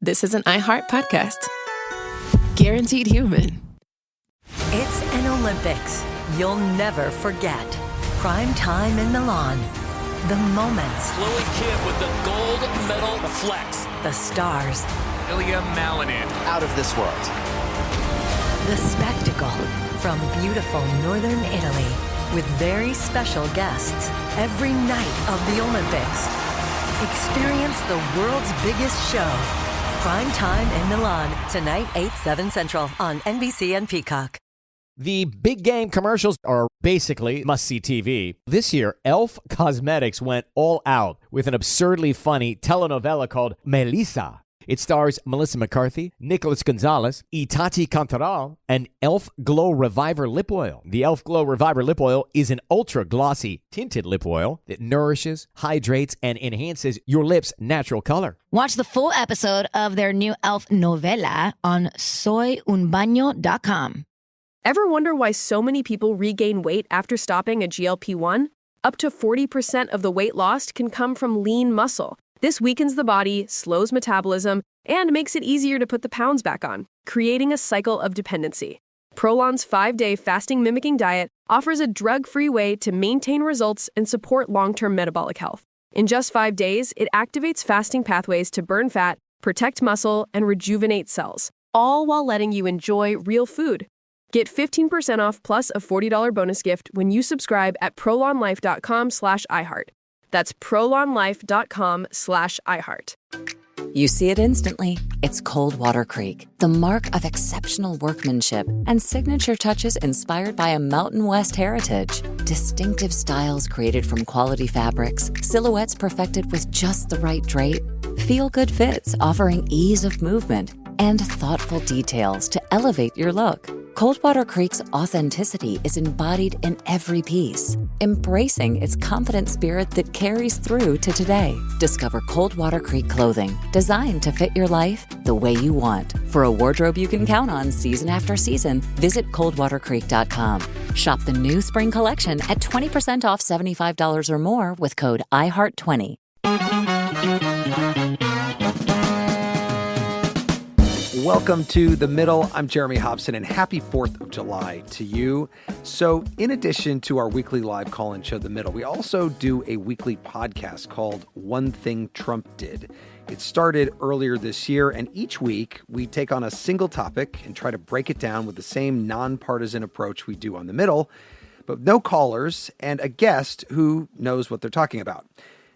this is an iHeart podcast. Guaranteed human. It's an Olympics you'll never forget. Prime time in Milan. The moments. Chloe Kim with the gold medal flex. The stars. Ilya Malinin. Out of this world. The spectacle from beautiful northern Italy with very special guests every night of the Olympics. Experience the world's biggest show. Prime time in Milan. Tonight, 8/7 Central on NBC and Peacock. The big game commercials are basically must-see TV. This year, Elf Cosmetics went all out with an absurdly funny telenovela called Melissa. It stars Melissa McCarthy, Nicholas Gonzalez, Itati Cantoral, and Elf Glow Reviver Lip Oil. The Elf Glow Reviver Lip Oil is an ultra-glossy tinted lip oil that nourishes, hydrates, and enhances your lips' natural color. Watch the full episode of their new Elf novela on soyunbaño.com. Ever wonder why so many people regain weight after stopping a GLP-1? Up to 40% of the weight lost can come from lean muscle. This weakens the body, slows metabolism, and makes it easier to put the pounds back on, creating a cycle of dependency. Prolon's 5-day fasting-mimicking diet offers a drug-free way to maintain results and support long-term metabolic health. In just 5 days, it activates fasting pathways to burn fat, protect muscle, and rejuvenate cells, all while letting you enjoy real food. Get 15% off plus a $40 bonus gift when you subscribe at prolonlife.com/iHeart. That's prolonlife.com/iHeart. You see it instantly. It's Coldwater Creek, the mark of exceptional workmanship and signature touches inspired by a Mountain West heritage. Distinctive styles created from quality fabrics, silhouettes perfected with just the right drape, feel-good fits offering ease of movement, and thoughtful details to elevate your look. Coldwater Creek's authenticity is embodied in every piece, embracing its confident spirit that carries through to today. Discover Coldwater Creek clothing, designed to fit your life the way you want. For a wardrobe you can count on season after season, visit coldwatercreek.com. Shop the new spring collection at 20% off $75 or more with code IHEART20. Welcome to The Middle. I'm Jeremy Hobson, and happy 4th of July to you. So in addition to our weekly live call-in show, The Middle, we also do a weekly podcast called One Thing Trump Did. It started earlier this year, and each week we take on a single topic and try to break it down with the same nonpartisan approach we do on The Middle, but no callers and a guest who knows what they're talking about.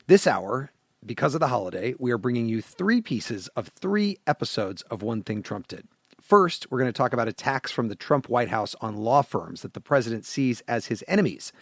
This hour, because of the holiday, we are bringing you 3 pieces of 3 episodes of One Thing Trump Did. First, we're going to talk about attacks from the Trump White House on law firms that the president sees as his enemies.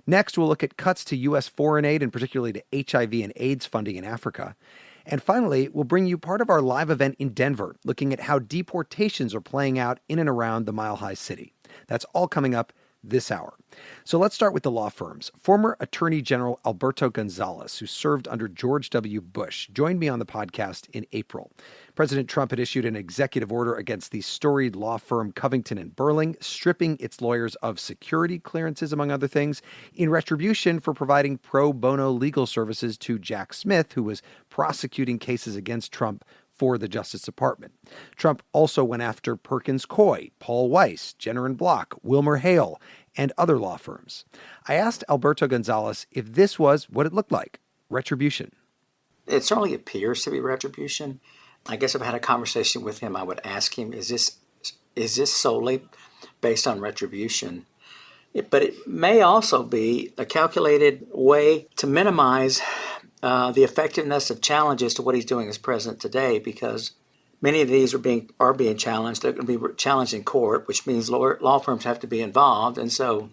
Next, we'll look at cuts to U.S. foreign aid and particularly to HIV and AIDS funding in Africa. And finally, we'll bring you part of our live event in Denver, looking at how deportations are playing out in and around the Mile High City. That's all coming up this hour. So let's start with the law firms. Former Attorney General Alberto Gonzales, who served under George W. Bush, joined me on the podcast in April. President Trump had issued an executive order against the storied law firm Covington and Burling, stripping its lawyers of security clearances, among other things, in retribution for providing pro bono legal services to Jack Smith, who was prosecuting cases against Trump for the Justice Department. Trump also went after Perkins Coie, Paul Weiss, Jenner and Block, Wilmer Hale, and other law firms. I asked Alberto Gonzales if this was what it looked like, retribution. It certainly appears to be retribution. I guess if I had a conversation with him, I would ask him, is this solely based on retribution? But it may also be a calculated way to minimize the effectiveness of challenges to what he's doing as president today, because many of these are being challenged. They're going to be challenged in court, which means law firms have to be involved. And so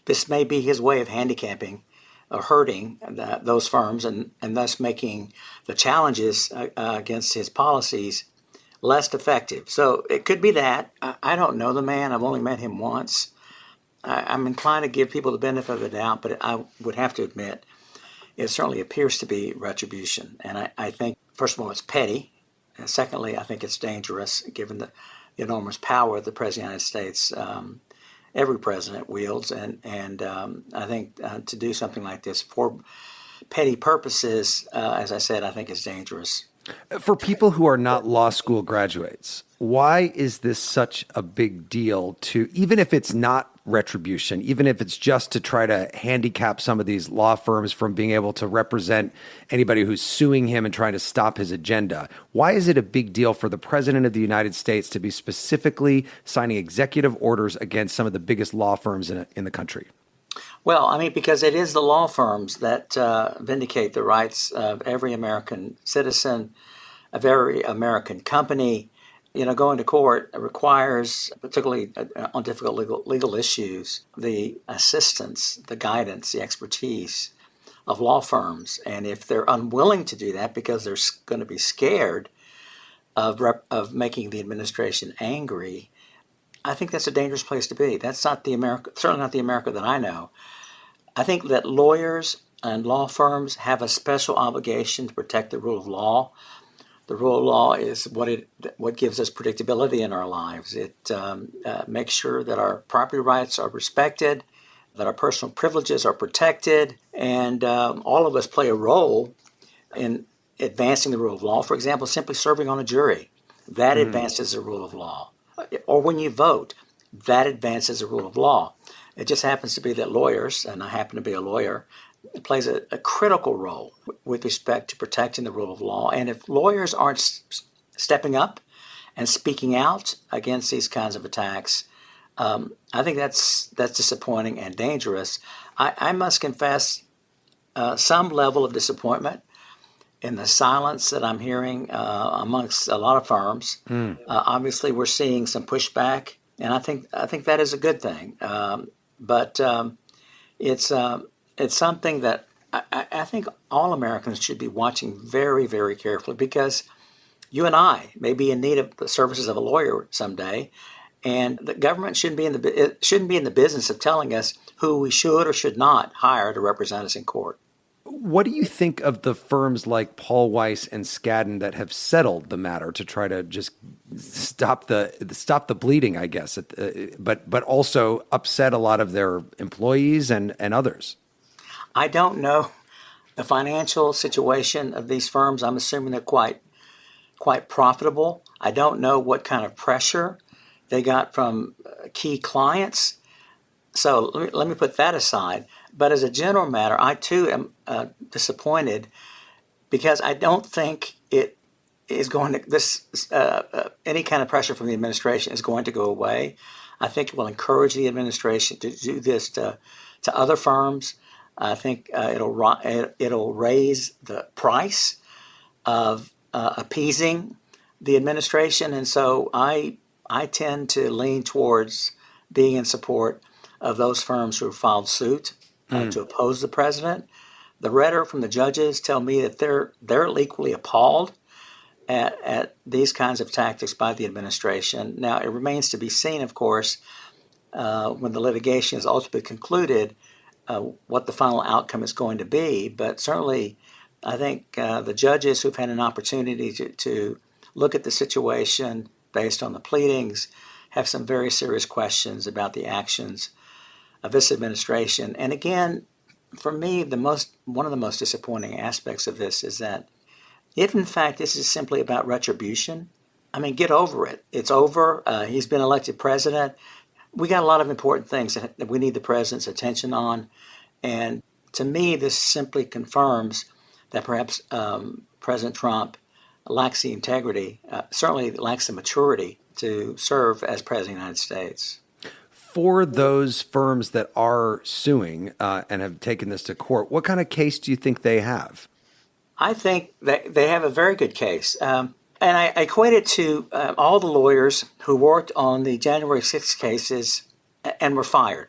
this may be his way of handicapping or hurting those firms and thus making the challenges against his policies less effective. So it could be that. I don't know the man. I've only met him once. I'm inclined to give people the benefit of the doubt, but I would have to admit it certainly appears to be retribution. And I think, first of all, it's petty. And secondly, I think it's dangerous given the enormous power the President of the United States, every president wields. And I think to do something like this for petty purposes, as I said, I think is dangerous. For people who are not law school graduates, why is this such a big deal to, even if it's not retribution, even if it's just to try to handicap some of these law firms from being able to represent anybody who's suing him and trying to stop his agenda? Why is it a big deal for the President of the United States to be specifically signing executive orders against some of the biggest law firms in the country? Well, I mean, because it is the law firms that vindicate the rights of every American citizen, of every American company. You know, going to court requires, particularly on difficult legal issues, the assistance, the guidance, the expertise of law firms. And if they're unwilling to do that because they're going to be scared of making the administration angry, I think that's a dangerous place to be. That's not the America, certainly not the America that I know. I think that lawyers and law firms have a special obligation to protect the rule of law. The rule of law is what gives us predictability in our lives. It makes sure that our property rights are respected, that our personal privileges are protected, and all of us play a role in advancing the rule of law. For example, simply serving on a jury, that advances the rule of law. Or when you vote, that advances the rule of law. It just happens to be that lawyers, and I happen to be a lawyer, it plays a critical role with respect to protecting the rule of law. And if lawyers aren't stepping up and speaking out against these kinds of attacks, I think that's disappointing and dangerous. I must confess some level of disappointment in the silence that I'm hearing amongst a lot of firms. Obviously, we're seeing some pushback, and I think that is a good thing. But it's something that I think all Americans should be watching very, very carefully, because you and I may be in need of the services of a lawyer someday, and the government shouldn't be in the business of telling us who we should or should not hire to represent us in court. What do you think of the firms like Paul Weiss and Skadden that have settled the matter to try to just stop the bleeding, I guess, but also upset a lot of their employees and others? I don't know the financial situation of these firms. I'm assuming they're quite profitable. I don't know what kind of pressure they got from key clients. So let me put that aside. But as a general matter, I too am disappointed, because I don't think it is going to any kind of pressure from the administration is going to go away. I think it will encourage the administration to do this to other firms. I think it'll raise the price of appeasing the administration, and so I tend to lean towards being in support of those firms who filed suit to oppose the president. The rhetoric from the judges tell me that they're equally appalled at these kinds of tactics by the administration. Now, it remains to be seen, of course, when the litigation is ultimately concluded, what the final outcome is going to be. But certainly, I think the judges who've had an opportunity to look at the situation based on the pleadings have some very serious questions about the actions of this administration. And again, for me, one of the most disappointing aspects of this is that if, in fact, this is simply about retribution, I mean, get over it. It's over. He's been elected president. We got a lot of important things that we need the president's attention on. And to me, this simply confirms that perhaps President Trump lacks the integrity, certainly lacks the maturity to serve as president of the United States. For those firms that are suing and have taken this to court, what kind of case do you think they have? I think that they have a very good case. And I equate it to all the lawyers who worked on the January 6th cases and were fired,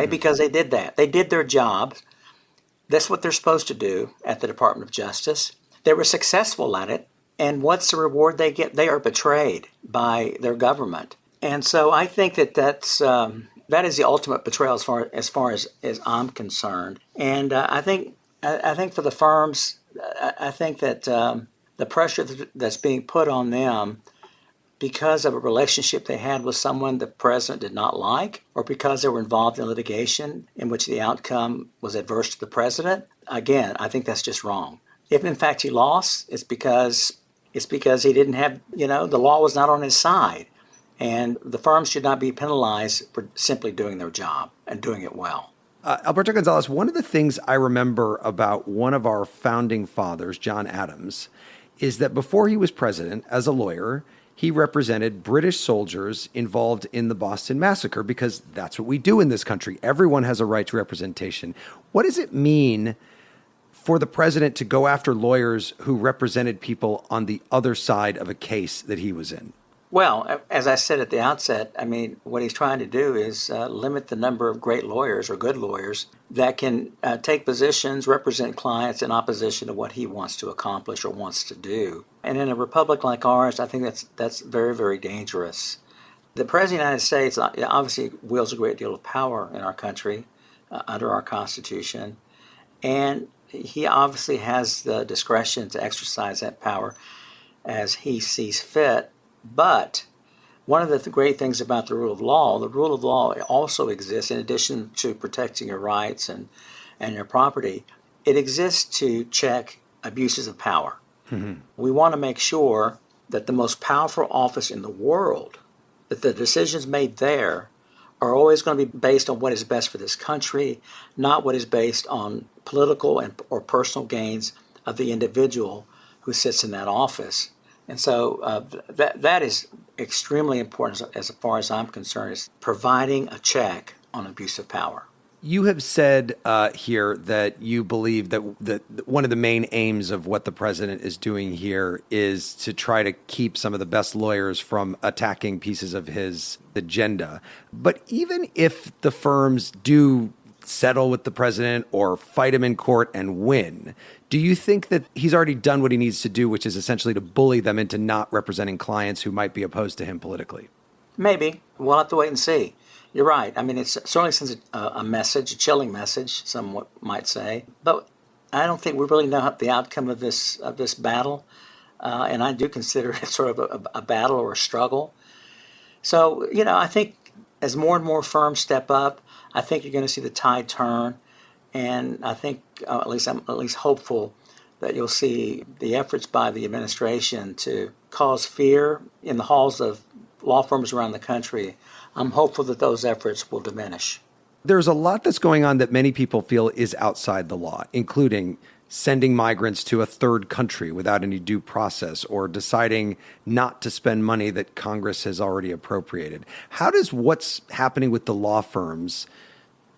because they did that. They did their job. That's what they're supposed to do at the Department of Justice. They were successful at it. And what's the reward they get? They are betrayed by their government. And so I think that is the ultimate betrayal as far as I'm concerned. And I think for the firms, I think that the pressure that's being put on them because of a relationship they had with someone the president did not like, or because they were involved in litigation in which the outcome was adverse to the president, again, I think that's just wrong. If in fact he lost, it's because he didn't have, the law was not on his side. And the firms should not be penalized for simply doing their job and doing it well. Alberto Gonzales, one of the things I remember about one of our founding fathers, John Adams, is that before he was president, as a lawyer, he represented British soldiers involved in the Boston Massacre, because that's what we do in this country. Everyone has a right to representation. What does it mean for the president to go after lawyers who represented people on the other side of a case that he was in? Well, as I said at the outset, what he's trying to do is limit the number of great lawyers or good lawyers that can take positions, represent clients in opposition to what he wants to accomplish or wants to do. And in a republic like ours, I think that's very, very dangerous. The President of the United States obviously wields a great deal of power in our country under our Constitution, and he obviously has the discretion to exercise that power as he sees fit. But one of the great things about the rule of law also exists in addition to protecting your rights and your property. It exists to check abuses of power. Mm-hmm. We want to make sure that the most powerful office in the world, that the decisions made there are always going to be based on what is best for this country, not what is based on political or personal gains of the individual who sits in that office. And so that is extremely important as far as I'm concerned, is providing a check on abuse of power. You have said here that you believe that one of the main aims of what the president is doing here is to try to keep some of the best lawyers from attacking pieces of his agenda. But even if the firms do settle with the president or fight him in court and win, do you think that he's already done what he needs to do, which is essentially to bully them into not representing clients who might be opposed to him politically? Maybe. We'll have to wait and see. You're right. It certainly sends a message, a chilling message, some might say. But I don't think we really know the outcome of this battle. And I do consider it sort of a battle or a struggle. So, I think as more and more firms step up, I think you're going to see the tide turn. And I think, I'm at least hopeful that you'll see the efforts by the administration to cause fear in the halls of law firms around the country. I'm hopeful that those efforts will diminish. There's a lot that's going on that many people feel is outside the law, including sending migrants to a third country without any due process, or deciding not to spend money that Congress has already appropriated. How does what's happening with the law firms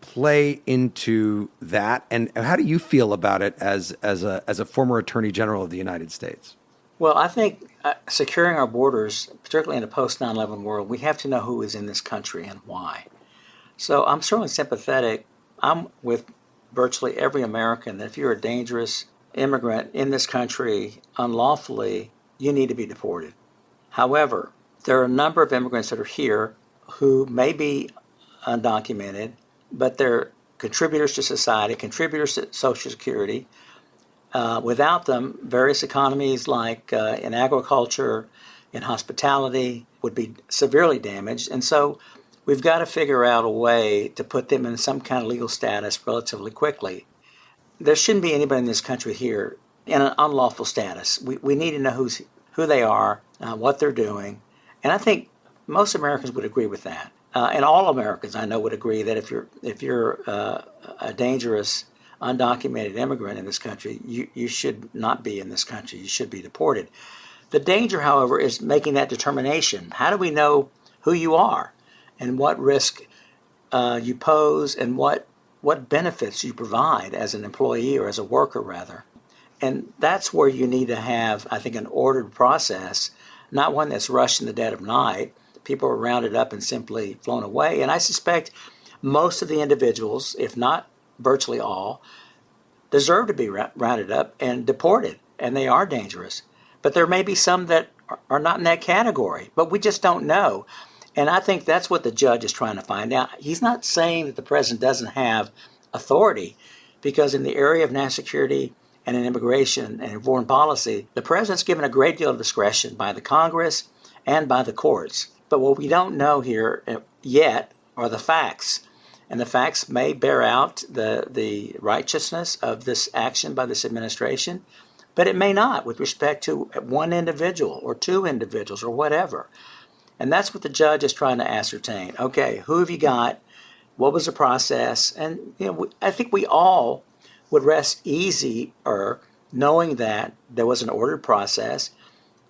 play into that, and how do you feel about it as a former Attorney General of the United States? Well, I think securing our borders, particularly in a post 9/11 world, we have to know who is in this country and why. So I'm certainly sympathetic. I'm with virtually every American that if you're a dangerous immigrant in this country unlawfully, you need to be deported. However, there are a number of immigrants that are here who may be undocumented, but they're contributors to society, contributors to Social Security. Without them, various economies like in agriculture, in hospitality, would be severely damaged. And so we've got to figure out a way to put them in some kind of legal status relatively quickly. There shouldn't be anybody in this country here in an unlawful status. We need to know who they are, what they're doing. And I think most Americans would agree with that. And all Americans, I know, would agree that if you're a dangerous, undocumented immigrant in this country, you should not be in this country. You should be deported. The danger, however, is making that determination. How do we know who you are and what risk you pose and what benefits you provide as an employee or as a worker, rather? And that's where you need to have, I think, an ordered process, not one that's rushed in the dead of night. People are rounded up and simply flown away. And I suspect most of the individuals, if not virtually all, deserve to be rounded up and deported, and they are dangerous. But there may be some that are not in that category, but we just don't know. And I think that's what the judge is trying to find out. He's not saying that the president doesn't have authority, because in the area of national security and in immigration and in foreign policy, the president's given a great deal of discretion by the Congress and by the courts. But what we don't know here yet are the facts. And the facts may bear out the righteousness of this action by this administration, but it may not with respect to one individual or two individuals or whatever. And that's what the judge is trying to ascertain. Okay, who have you got? What was the process? And I think we all would rest easier knowing that there was an ordered process,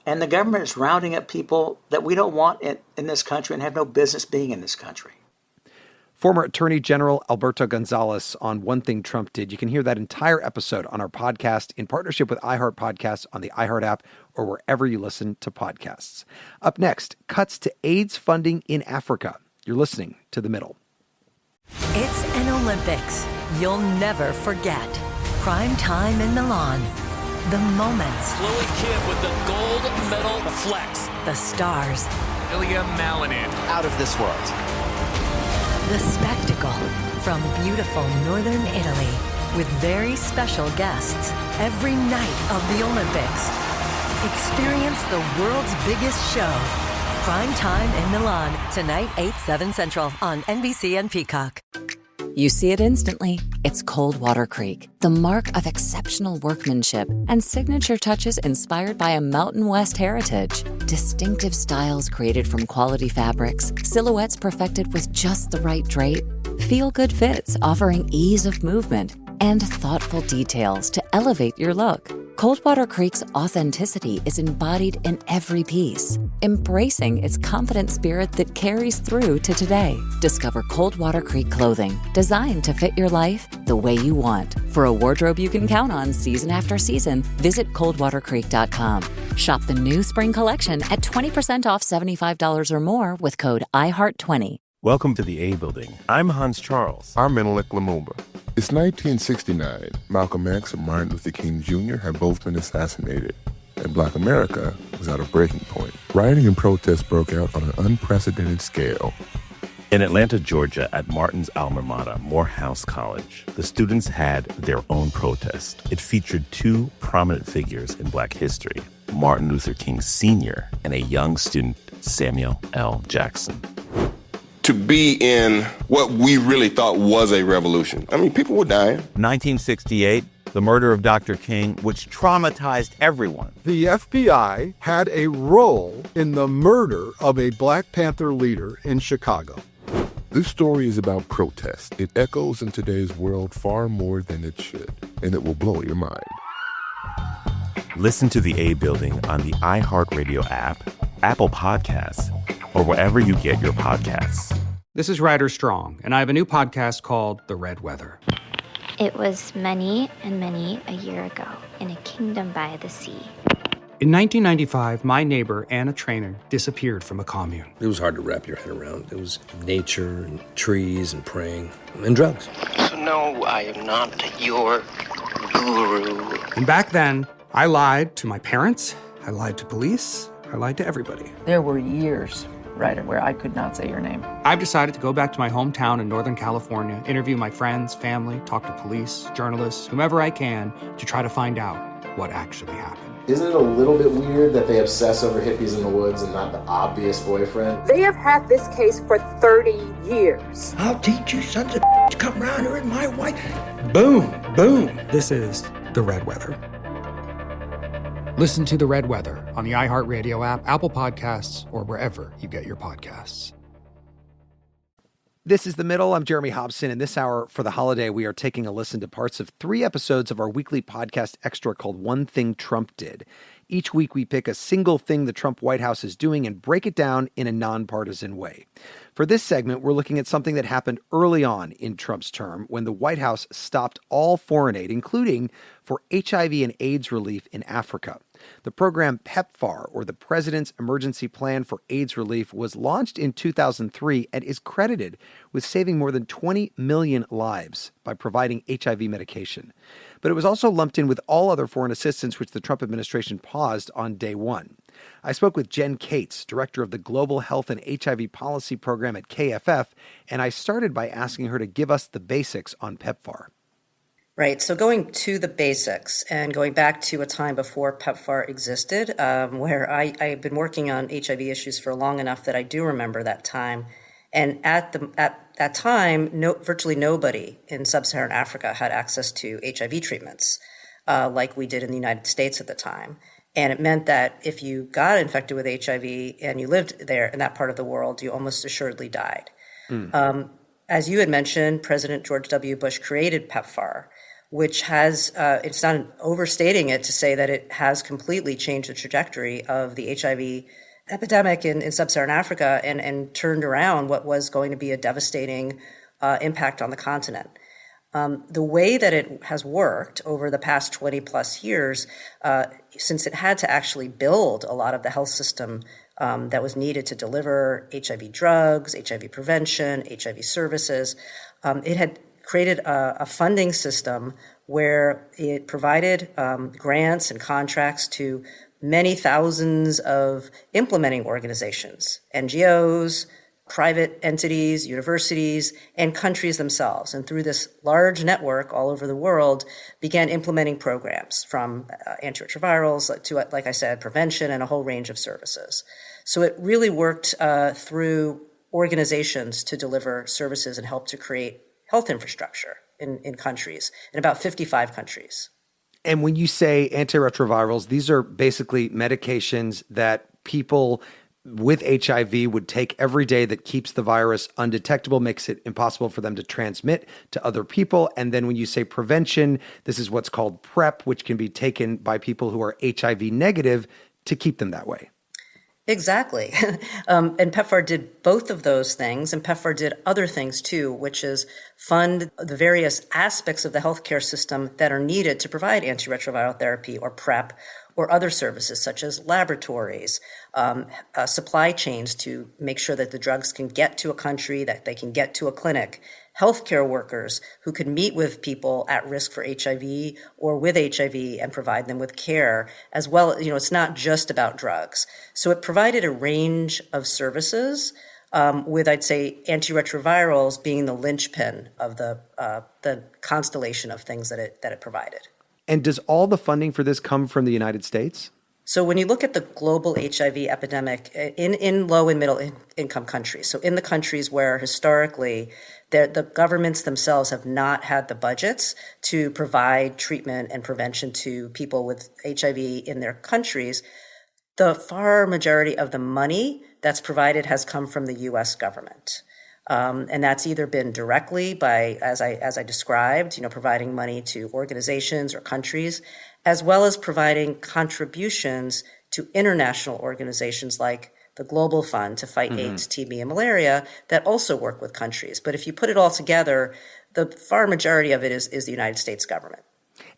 and the government is rounding up people that we don't want in this country and have no business being in this country. Former Attorney General Alberto Gonzales on One Thing Trump Did. You can hear that entire episode on our podcast in partnership with iHeart Podcasts on the iHeart app or wherever you listen to podcasts. Up next, cuts to AIDS funding in Africa. You're listening to The Middle. It's an Olympics you'll never forget. Prime time in Milan. The moments. Chloe Kim with the gold medal flex. The stars. Ilya Malinin. Out of this world. The spectacle from beautiful northern Italy with very special guests every night of the Olympics. Experience the world's biggest show. Prime time in Milan, tonight 8/7 Central on NBC and Peacock. You see it instantly. It's Coldwater Creek, the mark of exceptional workmanship and signature touches inspired by a Mountain West heritage. Distinctive styles created from quality fabrics, silhouettes perfected with just the right drape, feel-good fits offering ease of movement, and thoughtful details to elevate your look. Coldwater Creek's authenticity is embodied in every piece, embracing its confident spirit that carries through to today. Discover Coldwater Creek clothing, designed to fit your life the way you want. For a wardrobe you can count on season after season, visit coldwatercreek.com. Shop the new spring collection at 20% off $75 or more with code IHEART20. Welcome to the A Building. I'm Hans Charles. I'm Menelik Lumumba. It's 1969. Malcolm X and Martin Luther King Jr. had both been assassinated, and Black America was at a breaking point. Rioting and protests broke out on an unprecedented scale. In Atlanta, Georgia, at Martin's alma mater, Morehouse College, the students had their own protest. It featured two prominent figures in Black history, Martin Luther King Sr. and a young student, Samuel L. Jackson. To be in what we really thought was a revolution. I mean, people were dying. 1968, the murder of Dr. King, which traumatized everyone. The FBI had a role in the murder of a Black Panther leader in Chicago. This story is about protest. It echoes in today's world far more than it should, and it will blow your mind. Listen to the A Building on the iHeartRadio app, Apple Podcasts, or wherever you get your podcasts. This is Ryder Strong, and I have a new podcast called The Red Weather. It was many and many a year ago in a kingdom by the sea. In 1995, my neighbor, Anna Trainer, disappeared from a commune. It was hard to wrap your head around. It was nature and trees and praying and drugs. So no, I am not your guru. And back then, I lied to my parents, I lied to police, I lied to everybody. There were years, Ryder, where I could not say your name. I've decided to go back to my hometown in Northern California, interview my friends, family, talk to police, journalists, whomever I can, to try to find out what actually happened. Isn't it a little bit weird that they obsess over hippies in the woods and not the obvious boyfriend? They have had this case for 30 years. I'll teach you sons of to come around here with my wife. Boom, boom. This is The Red Weather. Listen to The Red Weather on the iHeartRadio app, Apple Podcasts, or wherever you get your podcasts. This is The Middle. I'm Jeremy Hobson, and this hour for the holiday, we are taking a listen to parts of 3 episodes of our weekly podcast extra called One Thing Trump Did. Each week, we pick a single thing the Trump White House is doing and break it down in a nonpartisan way. For this segment, we're looking at something that happened early on in Trump's term when the White House stopped all foreign aid, including for HIV and AIDS relief in Africa. The program PEPFAR, or the President's Emergency Plan for AIDS Relief, was launched in 2003 and is credited with saving more than 20 million lives by providing HIV medication. But it was also lumped in with all other foreign assistance, which the Trump administration paused on day one. I spoke with Jen Cates, director of the Global Health and HIV Policy Program at KFF, and I started by asking her to give us the basics on PEPFAR. Right. So going to the basics and going back to a time before PEPFAR existed, where I've been working on HIV issues for long enough that I do remember that time. And at that time, virtually nobody in sub-Saharan Africa had access to HIV treatments. like we did in the United States at the time. And it meant that if you got infected with HIV and you lived there in that part of the world, you almost assuredly died. As you had mentioned, President George W. Bush created PEPFAR, which has, it's not overstating it to say that it has completely changed the trajectory of the HIV epidemic in sub-Saharan Africa and turned around what was going to be a devastating impact on the continent. The way that it has worked over the past 20 plus years, since it had to actually build a lot of the health system that was needed to deliver HIV drugs, HIV prevention, HIV services, it had created a funding system where it provided grants and contracts to many thousands of implementing organizations, NGOs, private entities, universities, and countries themselves. And through this large network all over the world, began implementing programs from antiretrovirals to, like I said, prevention and a whole range of services. So it really worked through organizations to deliver services and help to create health infrastructure in countries, in about 55 countries. And when you say antiretrovirals, these are basically medications that people with HIV would take every day that keeps the virus undetectable, makes it impossible for them to transmit to other people. And then when you say prevention, this is what's called PrEP, which can be taken by people who are HIV negative to keep them that way. Exactly. And PEPFAR did both of those things, and PEPFAR did other things too, which is fund the various aspects of the healthcare system that are needed to provide antiretroviral therapy or PrEP or other services such as laboratories, supply chains to make sure that the drugs can get to a country, that they can get to a clinic, healthcare workers who could meet with people at risk for HIV or with HIV and provide them with care as well. It's not just about drugs. So it provided a range of services with, I'd say, antiretrovirals being the linchpin of the constellation of things that it provided. And does all the funding for this come from the United States? So when you look at the global HIV epidemic in low and middle income countries, so in the countries where historically the governments themselves have not had the budgets to provide treatment and prevention to people with HIV in their countries, the far majority of the money that's provided has come from the U.S. government. And that's either been directly by, as I described, providing money to organizations or countries, as well as providing contributions to international organizations like the Global Fund to fight AIDS, TB, and malaria that also work with countries. But if you put it all together, the far majority of it is the United States government.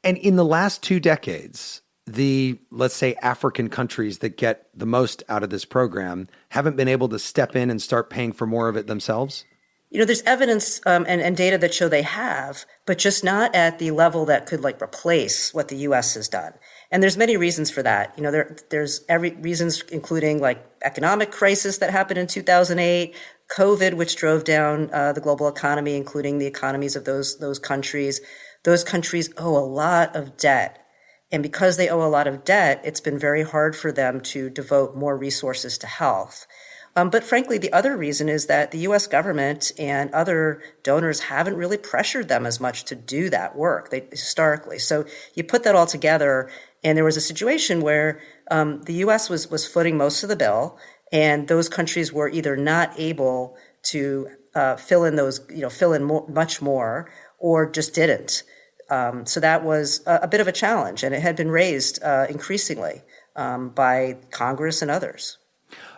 And in the last 2 decades, the, let's say, African countries that get the most out of this program haven't been able to step in and start paying for more of it themselves? There's evidence and data that show they have, but just not at the level that could replace what the U.S. has done. And there's many reasons for that. There's reasons including economic crisis that happened in 2008, COVID, which drove down the global economy, including the economies of those countries. Those countries owe a lot of debt. And because they owe a lot of debt, it's been very hard for them to devote more resources to health. But frankly, the other reason is that the U.S. government and other donors haven't really pressured them as much to do that work historically. So you put that all together, and there was a situation where the U.S. was footing most of the bill, and those countries were either not able to fill in much more, or just didn't. So that was a bit of a challenge, and it had been raised increasingly by Congress and others.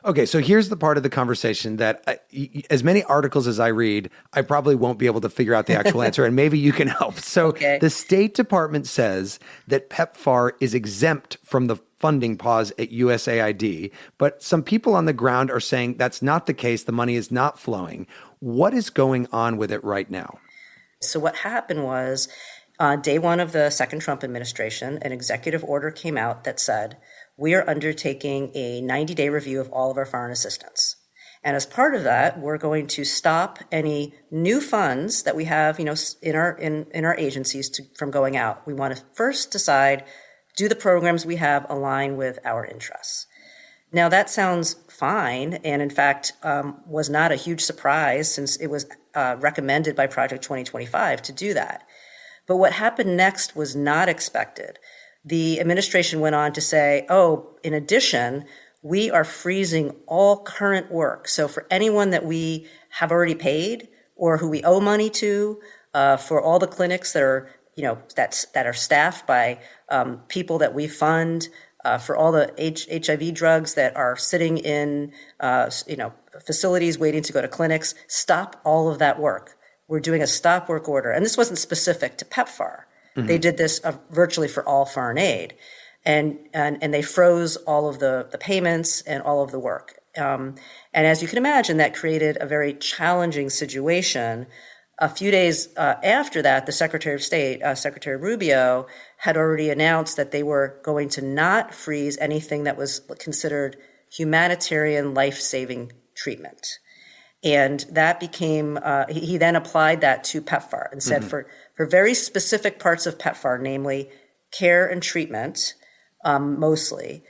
Okay, so here's the part of the conversation that as many articles as I read, I probably won't be able to figure out the actual answer, and maybe you can help. So The State Department says that PEPFAR is exempt from the funding pause at USAID, but some people on the ground are saying that's not the case. The money is not flowing. What is going on with it right now? So what happened was, on day one of the second Trump administration, an executive order came out that said, we are undertaking a 90-day review of all of our foreign assistance. And as part of that, we're going to stop any new funds that we have, in our agencies from going out. We want to first decide, do the programs we have align with our interests? Now that sounds fine, and in fact was not a huge surprise since it was recommended by Project 2025 to do that. But what happened next was not expected. The administration went on to say, in addition, we are freezing all current work. So for anyone that we have already paid or who we owe money to, for all the clinics that are, that are staffed by people that we fund, for all the HIV drugs that are sitting in, facilities waiting to go to clinics, stop all of that work. We're doing a stop work order. And this wasn't specific to PEPFAR. Mm-hmm. They did this virtually for all foreign aid. And they froze all of the payments and all of the work. And as you can imagine, that created a very challenging situation. A few days after that, the Secretary of State, Secretary Rubio, had already announced that they were going to not freeze anything that was considered humanitarian life-saving treatment. And that became, he then applied that to PEPFAR and said for very specific parts of PEPFAR, namely care and treatment, mostly,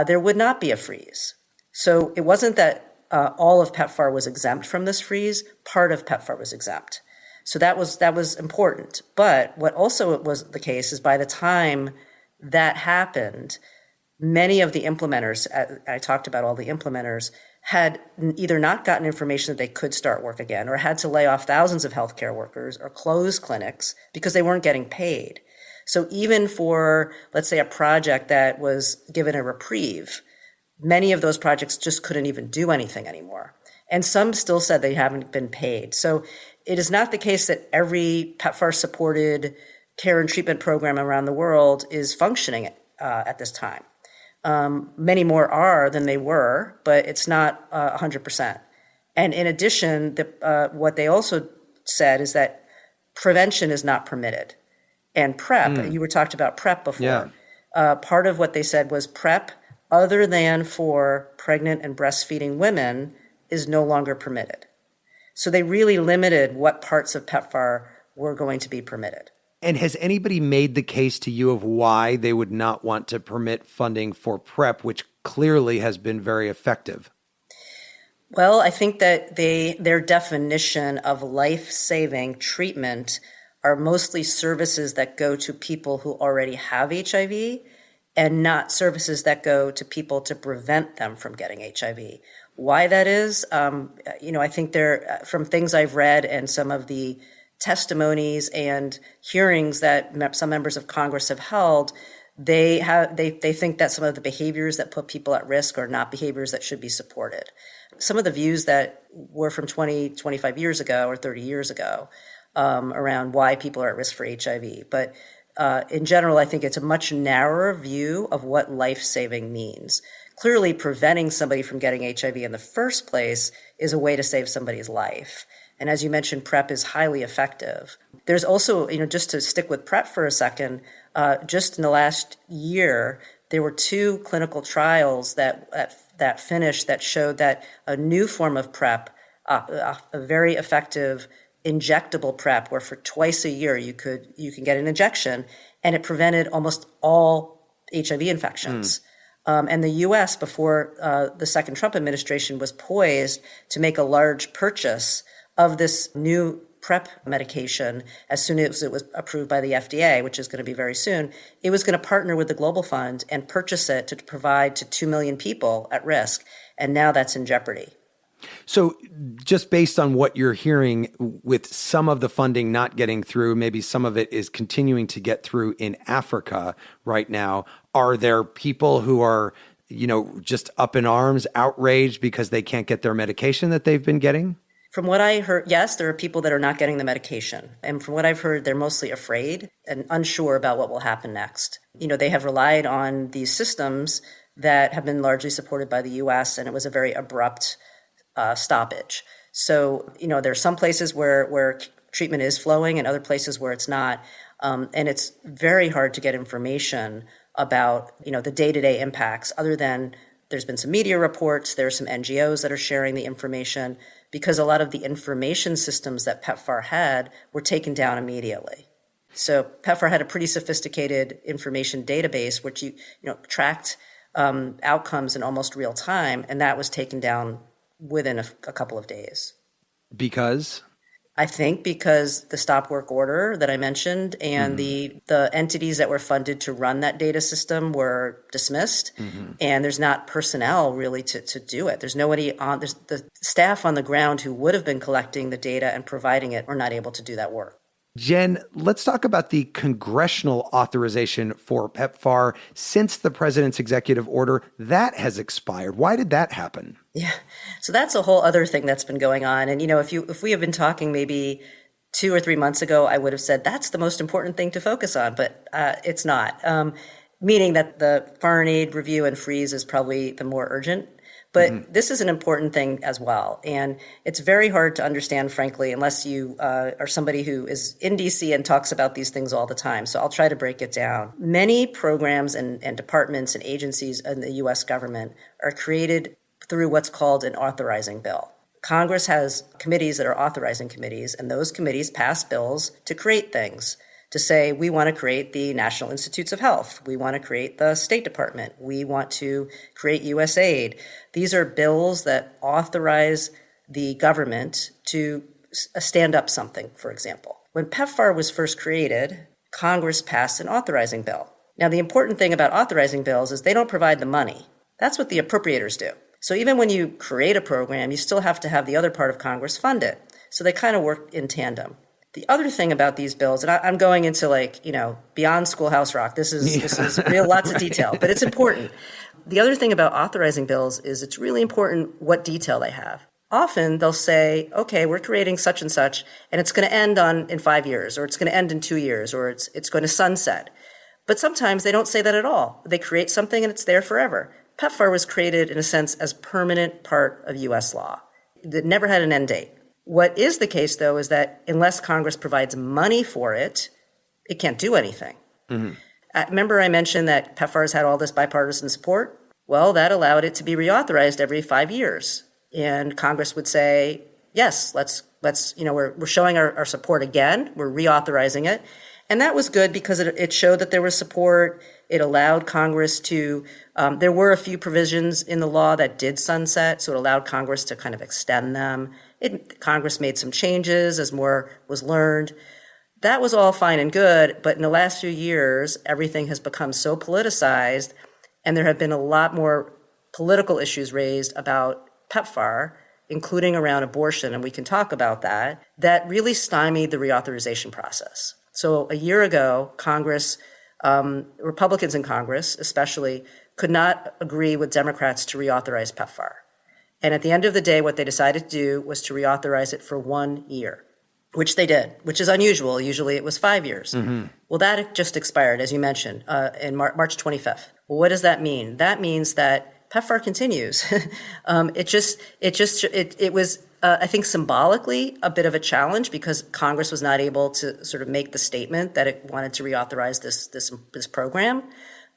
there would not be a freeze. So it wasn't that all of PEPFAR was exempt from this freeze, part of PEPFAR was exempt. So that was important. But what also was the case is by the time that happened, many of the implementers, I talked about all the implementers, had either not gotten information that they could start work again or had to lay off thousands of healthcare workers or close clinics because they weren't getting paid. So even for, let's say, a project that was given a reprieve, many of those projects just couldn't even do anything anymore. And some still said they haven't been paid. So it is not the case that every PEPFAR-supported care and treatment program around the world is functioning at this time. Many more are than they were, but it's not 100%. And in addition, what they also said is that prevention is not permitted. And PrEP, you were talked about PrEP before. Yeah. Part of what they said was PrEP, other than for pregnant and breastfeeding women, is no longer permitted. So they really limited what parts of PEPFAR were going to be permitted. And has anybody made the case to you of why they would not want to permit funding for PrEP, which clearly has been very effective? Well, I think that their definition of life-saving treatment are mostly services that go to people who already have HIV and not services that go to people to prevent them from getting HIV. Why that is, I think from things I've read and some of the testimonies and hearings that some members of Congress have held, they think that some of the behaviors that put people at risk are not behaviors that should be supported. Some of the views that were from 20, 25 years ago or 30 years ago around why people are at risk for HIV. But in general, I think it's a much narrower view of what life-saving means. Clearly, preventing somebody from getting HIV in the first place is a way to save somebody's life. And as you mentioned, PrEP is highly effective. There's also, just to stick with PrEP for a second, just in the last year, there were 2 clinical trials that finished that showed that a new form of PrEP, a very effective injectable PrEP, where for twice a year you can get an injection, and it prevented almost all HIV infections. And the U.S., before the second Trump administration, was poised to make a large purchase of this new PrEP medication as soon as it was approved by the FDA, which is going to be very soon. It was going to partner with the Global Fund and purchase it to provide to 2 million people at risk. And now that's in jeopardy. So just based on what you're hearing, with some of the funding not getting through, maybe some of it is continuing to get through in Africa right now, are there people who are, just up in arms, outraged because they can't get their medication that they've been getting? From what I heard, yes, there are people that are not getting the medication. And from what I've heard, they're mostly afraid and unsure about what will happen next. They have relied on these systems that have been largely supported by the U.S., and it was a very abrupt stoppage. So, there's some places where treatment is flowing and other places where it's not. And it's very hard to get information about, the day-to-day impacts, other than there's been some media reports, there's some NGOs that are sharing the information, because a lot of the information systems that PEPFAR had were taken down immediately. So PEPFAR had a pretty sophisticated information database, which tracked outcomes in almost real time, and that was taken down within a couple of days. Because? I think because the stop work order that I mentioned and the entities that were funded to run that data system were dismissed, and there's not personnel really to do it. There's nobody on, there's the staff on the ground who would have been collecting the data and providing it are not able to do that work. Jen, let's talk about the congressional authorization for PEPFAR. Since the president's executive order, that has expired. Why did that happen? Yeah. So that's a whole other thing that's been going on. And, if we have been talking maybe 2 or 3 months ago, I would have said that's the most important thing to focus on, but it's not. Meaning that the foreign aid review and freeze is probably the more urgent. But this is an important thing as well. And it's very hard to understand, frankly, unless you are somebody who is in DC and talks about these things all the time. So I'll try to break it down. Many programs and departments and agencies in the U.S. government are created through what's called an authorizing bill. Congress has committees that are authorizing committees, and those committees pass bills to create things. To say, we want to create the National Institutes of Health. We want to create the State Department. We want to create USAID. These are bills that authorize the government to stand up something, for example. When PEPFAR was first created, Congress passed an authorizing bill. Now, the important thing about authorizing bills is they don't provide the money. That's what the appropriators do. So even when you create a program, you still have to have the other part of Congress fund it. So they kind of work in tandem. The other thing about these bills, and I'm going into beyond Schoolhouse Rock. This is real, lots of detail, but it's important. The other thing about authorizing bills is it's really important what detail they have. Often they'll say, okay, we're creating such and such, and it's going to end in 5 years, or it's going to end in 2 years, or it's going to sunset. But sometimes they don't say that at all. They create something and it's there forever. PEPFAR was created, in a sense, as permanent part of U.S. law. It never had an end date. What is the case, though, is that unless Congress provides money for it, it can't do anything. Remember I mentioned that PEPFAR has had all this bipartisan support? Well, that allowed it to be reauthorized every 5 years. And Congress would say, yes, let's we're showing our support again. We're reauthorizing it. And that was good because it showed that there was support. It allowed Congress to, there were a few provisions in the law that did sunset, so it allowed Congress to kind of extend them. Congress made some changes as more was learned. That was all fine and good, but in the last few years, everything has become so politicized, and there have been a lot more political issues raised about PEPFAR, including around abortion, and we can talk about that, that really stymied the reauthorization process. So a year ago, Congress, Republicans in Congress especially, could not agree with Democrats to reauthorize PEPFAR. And at the end of the day, what they decided to do was to reauthorize it for 1 year, which they did, which is unusual. Usually it was 5 years. Well, that just expired, as you mentioned, in March 25th. Well, what does that mean? That means that PEPFAR continues. It was, I think, symbolically a bit of a challenge because Congress was not able to sort of make the statement that it wanted to reauthorize this program.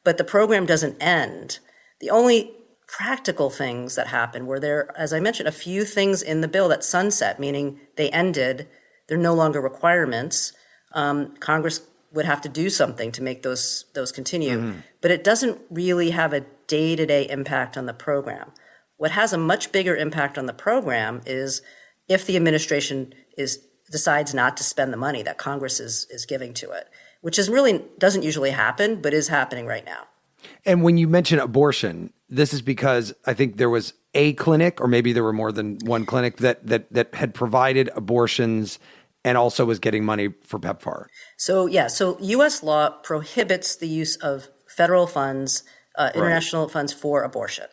But the program doesn't end. The only practical things that happened were there, as I mentioned, a few things in the bill that sunset, meaning they ended, they're no longer requirements. Congress would have to do something to make those continue. But it doesn't really have a day-to-day impact on the program. What has a much bigger impact on the program is if the administration decides not to spend the money that Congress is giving to it, which doesn't usually happen, but is happening right now. And when you mention abortion, this is because I think there was a clinic, or maybe there were more than one clinic that had provided abortions and also was getting money for PEPFAR. So U.S. law prohibits the use of federal funds, international funds for abortion.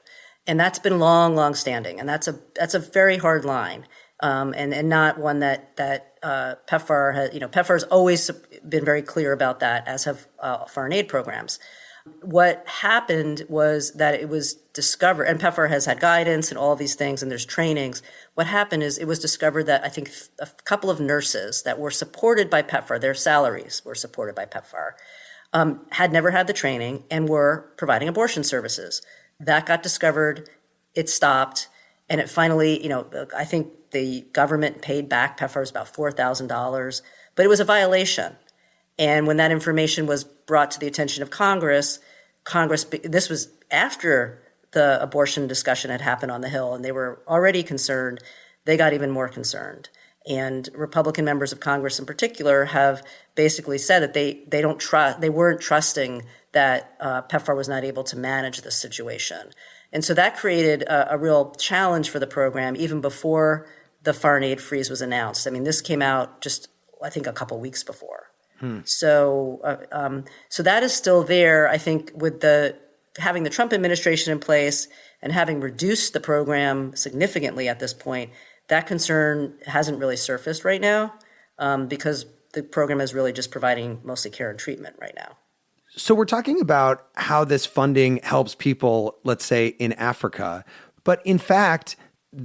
And that's been long standing. And that's a very hard line. And not one that PEPFAR has, PEPFAR has always been very clear about that, as have foreign aid programs. What happened was that it was discovered, and PEPFAR has had guidance and all of these things, and there's trainings. What happened is it was discovered that I think a couple of nurses that were supported by PEPFAR, their salaries were supported by PEPFAR, had never had the training and were providing abortion services. That got discovered, it stopped, and it finally, I think the government paid back PEPFAR about $4,000, but it was a violation. And when that information was brought to the attention of Congress, this was after the abortion discussion had happened on the Hill, and they were already concerned. They got even more concerned. And Republican members of Congress in particular have basically said that they weren't trusting that PEPFAR was not able to manage this situation. And so that created a real challenge for the program even before the foreign aid freeze was announced. I mean, this came out just, I think, a couple weeks before. So that is still there. I think with having the Trump administration in place and having reduced the program significantly at this point, that concern hasn't really surfaced right now because the program is really just providing mostly care and treatment right now. So we're talking about how this funding helps people, let's say, in Africa. But in fact,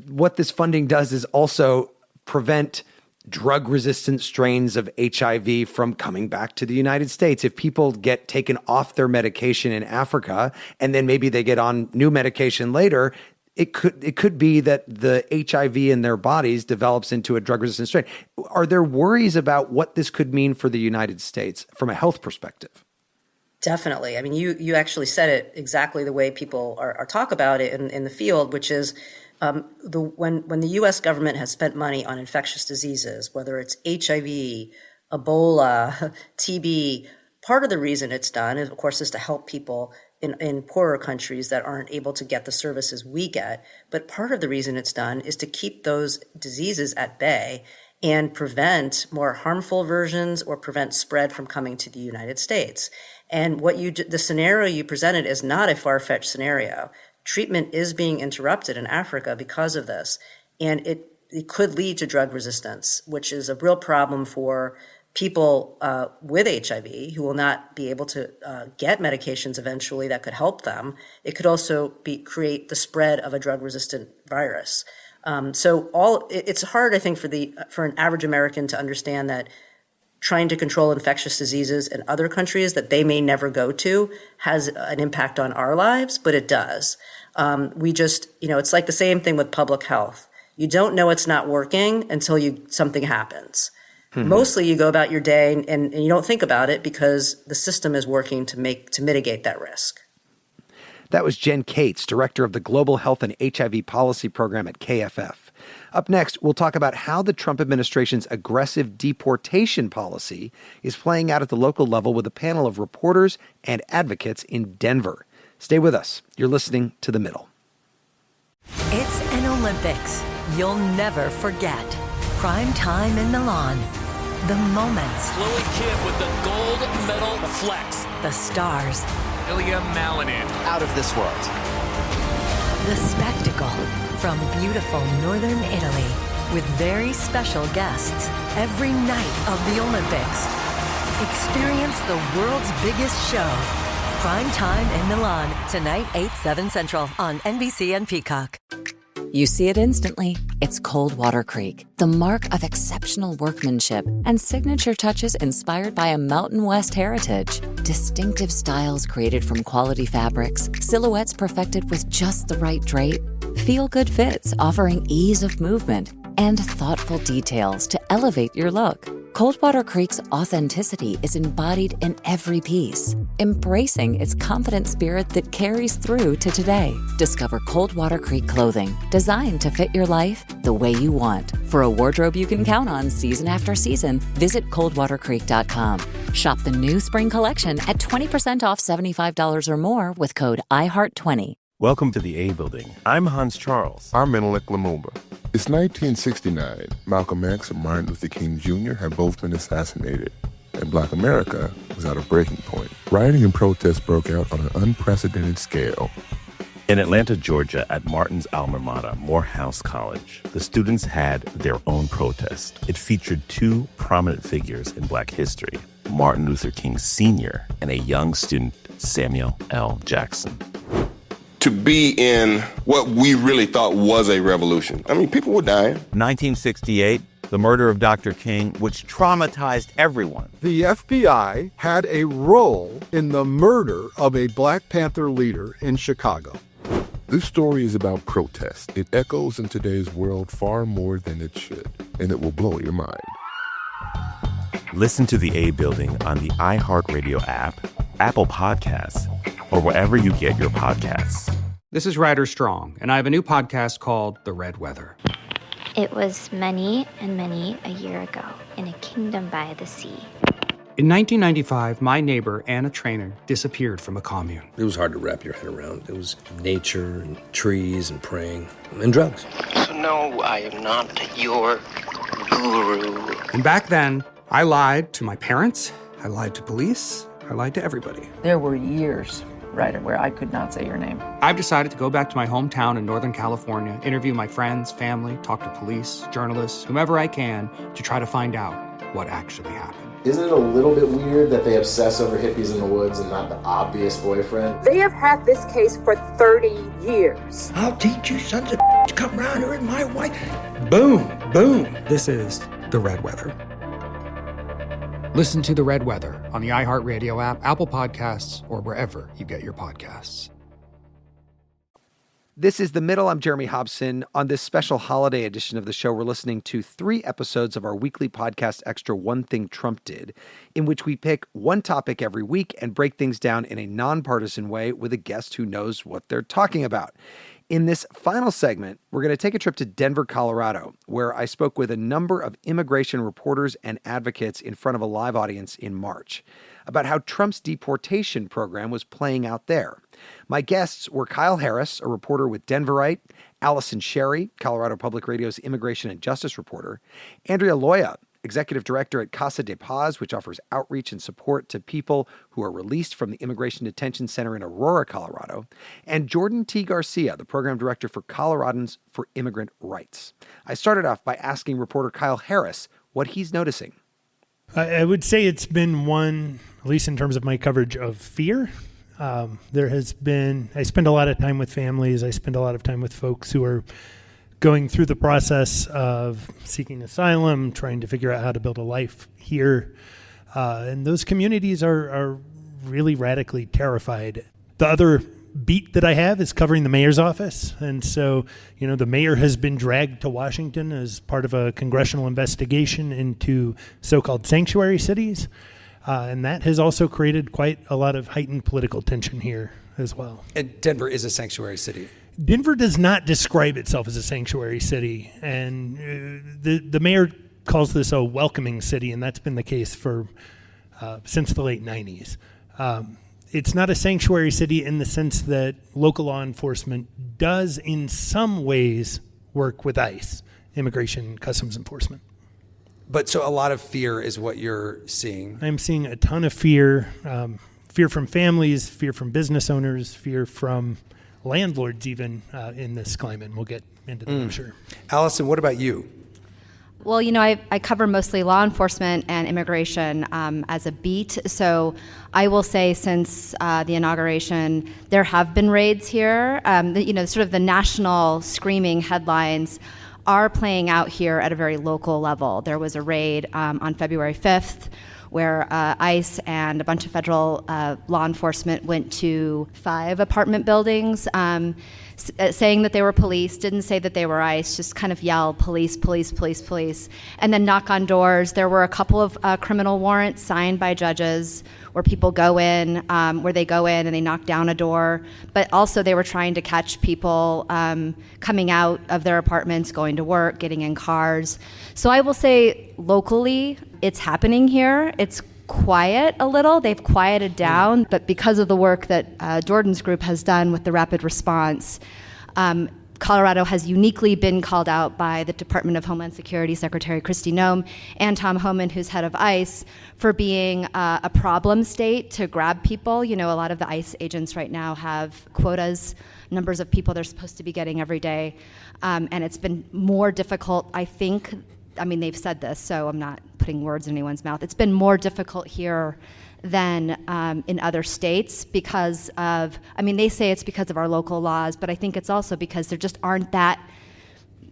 what this funding does is also prevent drug-resistant strains of HIV from coming back to the United States. If people get taken off their medication in Africa and then maybe they get on new medication later, it could be that the HIV in their bodies develops into a drug-resistant strain. Are there worries about what this could mean for the United States from a health perspective? Definitely. I mean, you actually said it exactly the way people are talk about it in the field, which is when the U.S. government has spent money on infectious diseases, whether it's HIV, Ebola, TB, part of the reason it's done, of course, is to help people in poorer countries that aren't able to get the services we get. But part of the reason it's done is to keep those diseases at bay and prevent more harmful versions or prevent spread from coming to the United States. And the scenario you presented is not a far-fetched scenario. Treatment is being interrupted in Africa because of this. And it could lead to drug resistance, which is a real problem for people with HIV who will not be able to get medications eventually that could help them. It could also create the spread of a drug-resistant virus. It's hard, I think, for an average American to understand that trying to control infectious diseases in other countries that they may never go to has an impact on our lives, but it does. It's like the same thing with public health. You don't know it's not working until something happens. Mm-hmm. Mostly you go about your day and you don't think about it because the system is working to mitigate that risk. That was Jen Cates, director of the Global Health and HIV Policy Program at KFF. Up next, we'll talk about how the Trump administration's aggressive deportation policy is playing out at the local level with a panel of reporters and advocates in Denver. Stay with us. You're listening to The Middle. It's an Olympics you'll never forget. Prime time in Milan. The moments. Chloe Kim with the gold medal flex. The stars. Ilya Malinin. Out of this world. The spectacle from beautiful northern Italy with very special guests every night of the Olympics. Experience the world's biggest show. Prime time in Milan, tonight 8/7 Central on NBC and Peacock. You see it instantly. It's Cold Water Creek, the mark of exceptional workmanship and signature touches inspired by a Mountain West heritage. Distinctive styles created from quality fabrics, silhouettes perfected with just the right drape, feel-good fits offering ease of movement, and thoughtful details to elevate your look. Coldwater Creek's authenticity is embodied in every piece, embracing its confident spirit that carries through to today. Discover Coldwater Creek clothing, designed to fit your life the way you want. For a wardrobe you can count on season after season, visit coldwatercreek.com. Shop the new spring collection at 20% off $75 or more with code IHEART20. Welcome to the A Building. I'm Hans Charles. I'm Menelik Lumumba. It's 1969. Malcolm X and Martin Luther King Jr. had both been assassinated, and Black America was at a breaking point. Rioting and protests broke out on an unprecedented scale. In Atlanta, Georgia, at Martin's alma mater, Morehouse College, the students had their own protest. It featured two prominent figures in Black history, Martin Luther King Sr. and a young student, Samuel L. Jackson. To be in what we really thought was a revolution. I mean, people were dying. 1968, the murder of Dr. King, which traumatized everyone. The FBI had a role in the murder of a Black Panther leader in Chicago. This story is about protest. It echoes in today's world far more than it should, and it will blow your mind. Listen to The A Building on the iHeartRadio app, Apple Podcasts, or wherever you get your podcasts. This is Ryder Strong, and I have a new podcast called The Red Weather. It was many and many a year ago in a kingdom by the sea. In 1995, my neighbor, Anna Trainer, disappeared from a commune. It was hard to wrap your head around. It was nature and trees and praying and drugs. So no, I am not your guru. And back then, I lied to my parents, I lied to police, I lied to everybody. There were years, right, where I could not say your name. I've decided to go back to my hometown in Northern California, interview my friends, family, talk to police, journalists, whomever I can, to try to find out what actually happened. Isn't it a little bit weird that they obsess over hippies in the woods and not the obvious boyfriend? They have had this case for 30 years. I'll teach you sons of to come around here with my wife. Boom, boom. This is The Red Weather. Listen to The Red Weather on the iHeartRadio app, Apple Podcasts, or wherever you get your podcasts. This is The Middle. I'm Jeremy Hobson. On this special holiday edition of the show, we're listening to 3 episodes of our weekly podcast extra, One Thing Trump Did, in which we pick one topic every week and break things down in a nonpartisan way with a guest who knows what they're talking about. In this final segment, we're going to take a trip to Denver, Colorado, where I spoke with a number of immigration reporters and advocates in front of a live audience in March about how Trump's deportation program was playing out there. My guests were Kyle Harris, a reporter with Denverite, Allison Sherry, Colorado Public Radio's immigration and justice reporter, Andrea Loya, executive director at Casa de Paz, which offers outreach and support to people who are released from the Immigration Detention Center in Aurora, Colorado, and Jordan T. Garcia, the program director for Coloradans for Immigrant Rights. I started off by asking reporter Kyle Harris what he's noticing. I would say it's been one, at least in terms of my coverage, of fear. There has been, I spend a lot of time with families. I spend a lot of time with folks who are going through the process of seeking asylum, trying to figure out how to build a life here. And those communities are really radically terrified. The other beat that I have is covering the mayor's office. And so, the mayor has been dragged to Washington as part of a congressional investigation into so-called sanctuary cities. And that has also created quite a lot of heightened political tension here as well. And Denver is a sanctuary city. Denver does not describe itself as a sanctuary city. And the mayor calls this a welcoming city, and that's been the case for since the late 90s. It's not a sanctuary city in the sense that local law enforcement does in some ways work with ICE, Immigration and Customs Enforcement. But so a lot of fear is what you're seeing. I'm seeing a ton of fear, fear from families, fear from business owners, fear from landlords even in this climate. And we'll get into that, I'm sure. Allison, what about you? Well, I cover mostly law enforcement and immigration as a beat. So I will say since the inauguration, there have been raids here. Sort of the national screaming headlines are playing out here at a very local level. There was a raid on February 5th where ICE and a bunch of federal law enforcement went to 5 apartment buildings saying that they were police, didn't say that they were ICE, just kind of yell, police, police, police, police, and then knock on doors. There were a couple of criminal warrants signed by judges where people go in, and they knock down a door, but also they were trying to catch people coming out of their apartments, going to work, getting in cars. So I will say locally, it's happening here. It's quiet a little. They've quieted down, but because of the work that Jordan's group has done with the rapid response, Colorado has uniquely been called out by the Department of Homeland Security Secretary Kristi Noem and Tom Homan, who's head of ICE, for being a problem state to grab people. A lot of the ICE agents right now have quotas, numbers of people they're supposed to be getting every day, and it's been more difficult, I think. They've said this, so I'm not putting words in anyone's mouth. It's been more difficult here than in other states because of, they say it's because of our local laws, but I think it's also because there just aren't that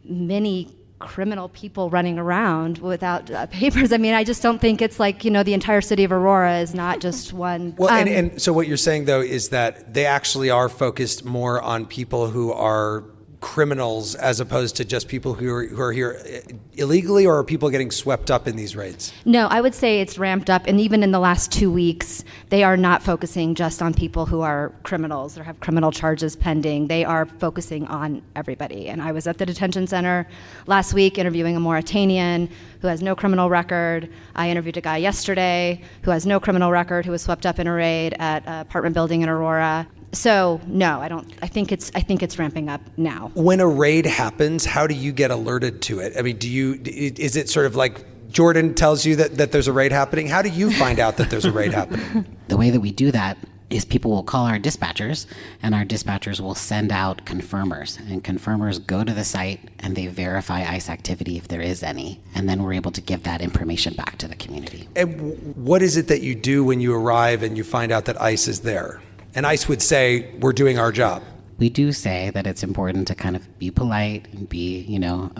many criminal people running around without papers. I just don't think it's like, the entire city of Aurora is not just one. Well, and so what you're saying, though, is that they actually are focused more on people who are criminals as opposed to just people who are here illegally, or are people getting swept up in these raids? No, I would say it's ramped up, and even in the last 2 weeks, they are not focusing just on people who are criminals or have criminal charges pending. They are focusing on everybody. And I was at the detention center last week interviewing a Mauritanian who has no criminal record. I interviewed a guy yesterday who has no criminal record, who was swept up in a raid at an apartment building in Aurora. So no, I don't. I think it's ramping up now. When a raid happens, how do you get alerted to it? I mean, is it sort of like Jordan tells you that there's a raid happening? How do you find out that there's a raid happening? The way that we do that is people will call our dispatchers, and our dispatchers will send out confirmers, and confirmers go to the site and they verify ICE activity if there is any, and then we're able to give that information back to the community. And what is it that you do when you arrive and you find out that ICE is there? And ICE would say, we're doing our job. We do say that it's important to kind of be polite and be,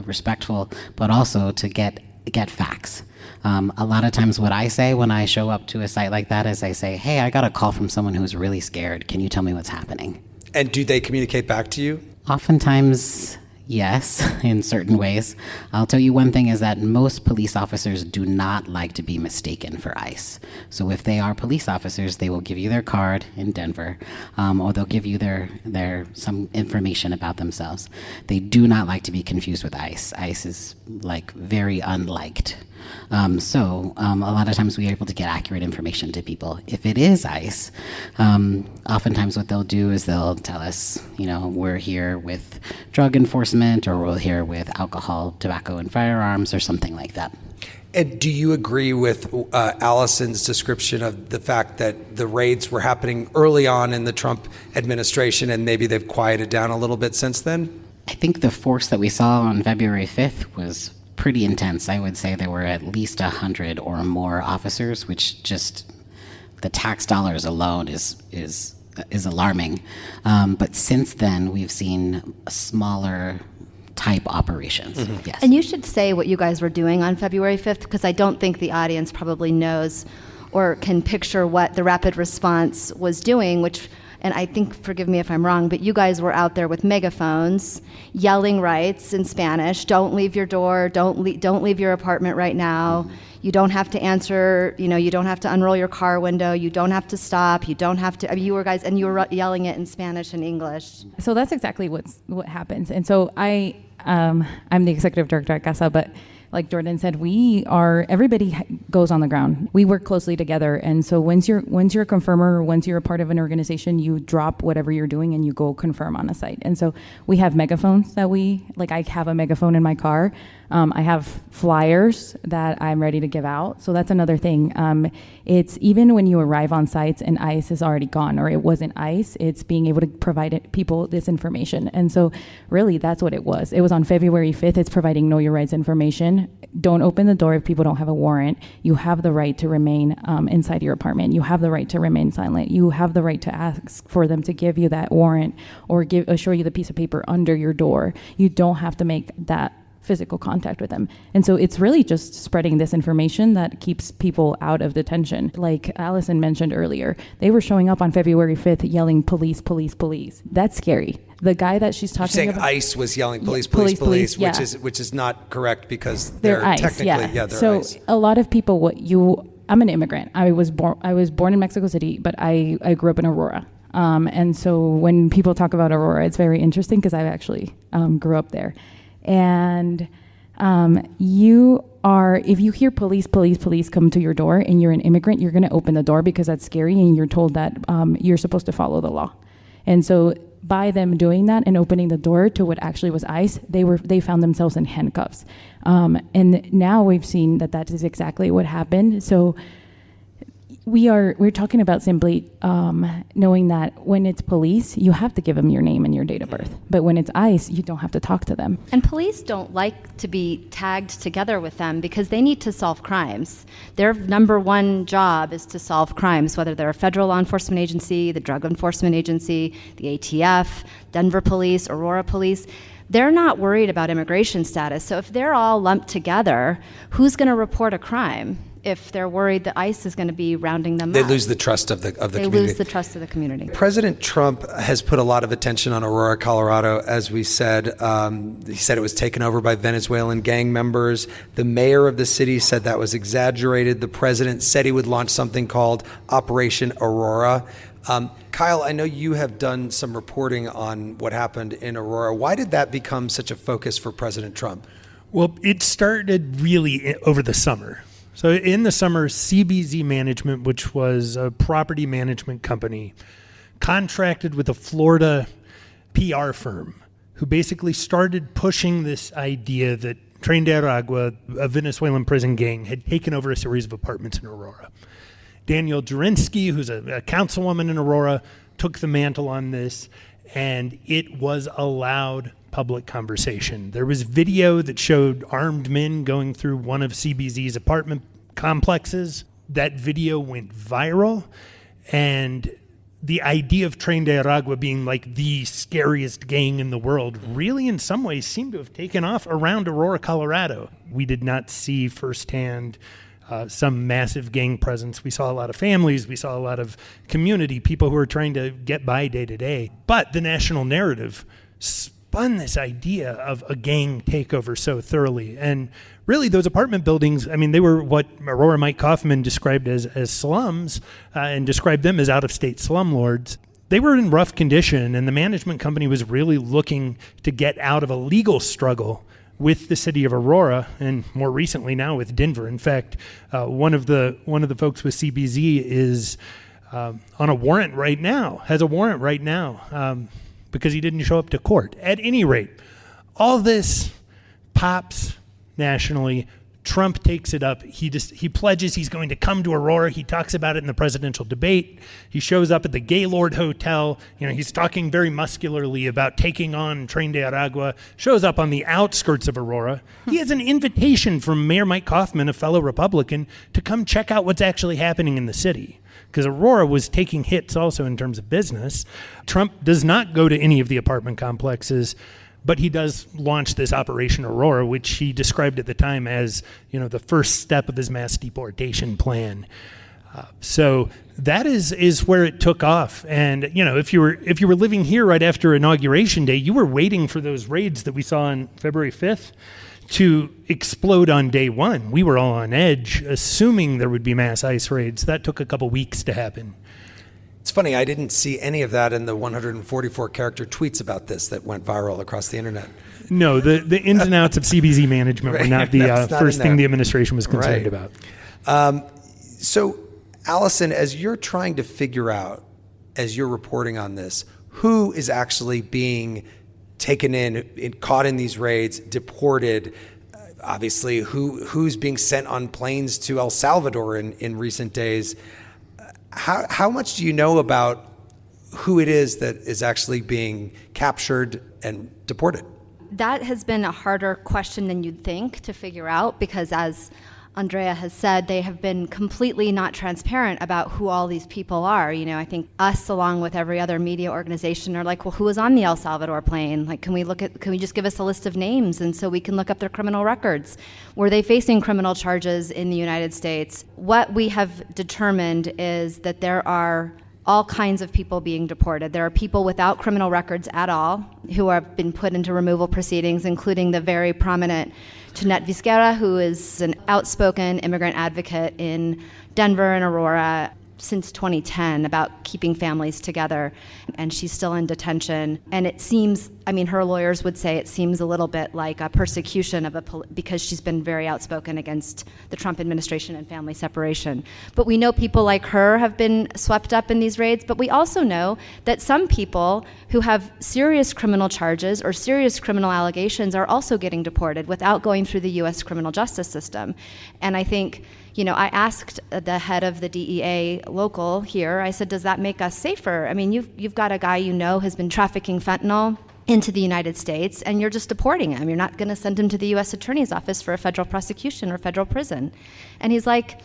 respectful, but also to get facts. A lot of times what I say when I show up to a site like that is I say, hey, I got a call from someone who's really scared. Can you tell me what's happening? And do they communicate back to you? Oftentimes, yes, in certain ways. I'll tell you one thing is that most police officers do not like to be mistaken for ICE. So if they are police officers, they will give you their card in Denver, or they'll give you their some information about themselves. They do not like to be confused with ICE. ICE is very unliked. So a lot of times we are able to get accurate information to people. If it is ICE, oftentimes what they'll do is they'll tell us, we're here with drug enforcement, or we're here with alcohol, tobacco, and firearms, or something like that. And do you agree with Allison's description of the fact that the raids were happening early on in the Trump administration and maybe they've quieted down a little bit since then? I think the force that we saw on February 5th was pretty intense. I would say there were at least 100 or more officers, which just the tax dollars alone is alarming. But since then, we've seen smaller type operations. Mm-hmm. Yes. And you should say what you guys were doing on February 5th, because I don't think the audience probably knows or can picture what the rapid response was doing, which, and I think, forgive me if I'm wrong, but you guys were out there with megaphones, yelling rights in Spanish. Don't leave your door. Don't leave your apartment right now. You don't have to answer. You don't have to unroll your car window. You don't have to stop. You don't have to. I mean, you were yelling it in Spanish and English. So that's exactly what happens. And so I'm the executive director at CASA, but like Jordan said, everybody goes on the ground. We work closely together. And so once you're a confirmer, or once you're a part of an organization, you drop whatever you're doing and you go confirm on a site. And so we have megaphones I have a megaphone in my car. I have flyers that I'm ready to give out. So that's another thing. It's even when you arrive on sites and ICE is already gone, or it wasn't ICE, it's being able to provide people this information. And so really that's what it was. It was on February 5th. It's providing Know Your Rights information. Don't open the door if people don't have a warrant. You have the right to remain inside your apartment. You have the right to remain silent. You have the right to ask for them to give you that warrant or assure you the piece of paper under your door. You don't have to make that physical contact with them. And so it's really just spreading this information that keeps people out of detention. Like Allison mentioned earlier, they were showing up on February 5th yelling, police, police, police. That's scary. The guy that she's talking about. You're saying ICE was yelling police, police, yeah. Yeah. which is not correct because they're ICE, technically, they're so ICE. A lot of people, I'm an immigrant. I was born in Mexico City, but I grew up in Aurora. And so when people talk about Aurora, it's very interesting because I actually grew up there. And if you hear police come to your door and you're an immigrant, you're going to open the door because that's scary and you're told that you're supposed to follow the law. And so by them doing that and opening the door to what actually was ICE, they found themselves in handcuffs. And now we've seen that is exactly what happened. So we're talking about simply knowing that when it's police, you have to give them your name and your date of birth. But when it's ICE, you don't have to talk to them. And police don't like to be tagged together with them because they need to solve crimes. Their number one job is to solve crimes, whether they're a federal law enforcement agency, the Drug Enforcement Agency, the ATF, Denver Police, Aurora Police. They're not worried about immigration status. So if they're all lumped together, who's going to report a crime? if they're worried that ICE is going to be rounding them They up. lose the trust of the They community. lose the trust of the community. President Trump has put a lot of attention on Aurora, Colorado, as we said. He said it was taken over by Venezuelan gang members. The mayor of the city said that was exaggerated. The president said he would launch something called Operation Aurora. Kyle, I know you have done some reporting on what happened in Aurora. Why did that become such a focus for President Trump? Well, it started really over the summer. So in the summer, CBZ Management, which was a property management company, contracted with a Florida PR firm who basically started pushing this idea that Tren de Aragua, a Venezuelan prison gang, had taken over a series of apartments in Aurora. Danielle Jurinsky, who's a councilwoman in Aurora, took the mantle on this, and it was a loud public conversation. There was video that showed armed men going through one of CBZ's apartment complexes. That video went viral, and the idea of Tren de Aragua being like the scariest gang in the world really in some ways seemed to have taken off around Aurora, Colorado. We did not see firsthand some massive gang presence. We saw a lot of families. We saw a lot of community, people who were trying to get by day to day. But the national narrative spun this idea of a gang takeover so thoroughly. And really, those apartment buildings, I mean, they were what Aurora Mike Kaufman described as slums and described them as out-of-state slumlords. They were in rough condition, and the management company was really looking to get out of a legal struggle with the city of Aurora, and more recently now with Denver. In fact, one of the folks with CBZ is on a warrant right now, has a warrant right now because he didn't show up to court. At any rate, all this pops nationally. Trump takes it up. He pledges he's going to come to Aurora. He talks about it in the presidential debate. He shows up at the Gaylord Hotel. You know, he's talking very muscularly about taking on Tren de Aragua. Shows up on the outskirts of Aurora. He has an invitation from Mayor Mike Kaufman, a fellow Republican, to come check out what's actually happening in the city, because Aurora was taking hits also in terms of business. Trump does not go to any of the apartment complexes, but he does launch this Operation Aurora, which he described at the time as, you know, the first step of his mass deportation plan. So that is where it took off. And, you know, if you were living here right after Inauguration Day, you were waiting for those raids that we saw on February 5th to explode on day one. We were all on edge, assuming there would be mass ICE raids. That took a couple weeks to happen. It's funny, I didn't see any of that in the 144 character tweets about this that went viral across the internet. No, the ins and outs of CBZ management were not the first thing the administration was concerned about. So, Allison, as you're trying to figure out, as you're reporting on this, who is actually being taken in, caught in these raids, deported, obviously who's being sent on planes to El Salvador in recent days, how much do you know about who it is that is actually being captured and deported? That has been a harder question than you'd think to figure out, because as Andrea has said, they have been completely not transparent about who all these people are. You know, I think us, along with every other media organization, are like, well, who was on the El Salvador plane? Like, can we just give us a list of names, and so we can look up their criminal records? Were they facing criminal charges in the United States? What we have determined is that there are all kinds of people being deported. There are people without criminal records at all who have been put into removal proceedings, including the very prominent Jeanette Vizquera, who is an outspoken immigrant advocate in Denver and Aurora since 2010 about keeping families together, and she's still in detention. And it seems, I mean, her lawyers would say it seems a little bit like a persecution of because she's been very outspoken against the Trump administration and family separation. But we know people like her have been swept up in these raids, but we also know that some people who have serious criminal charges or serious criminal allegations are also getting deported without going through the U.S. criminal justice system. And I think, you know, I asked the head of the DEA local here, I said, does that make us safer? I mean, you've got a guy you know has been trafficking fentanyl into the United States, and you're just deporting him. You're not going to send him to the U.S. Attorney's Office for a federal prosecution or federal prison. And he's like,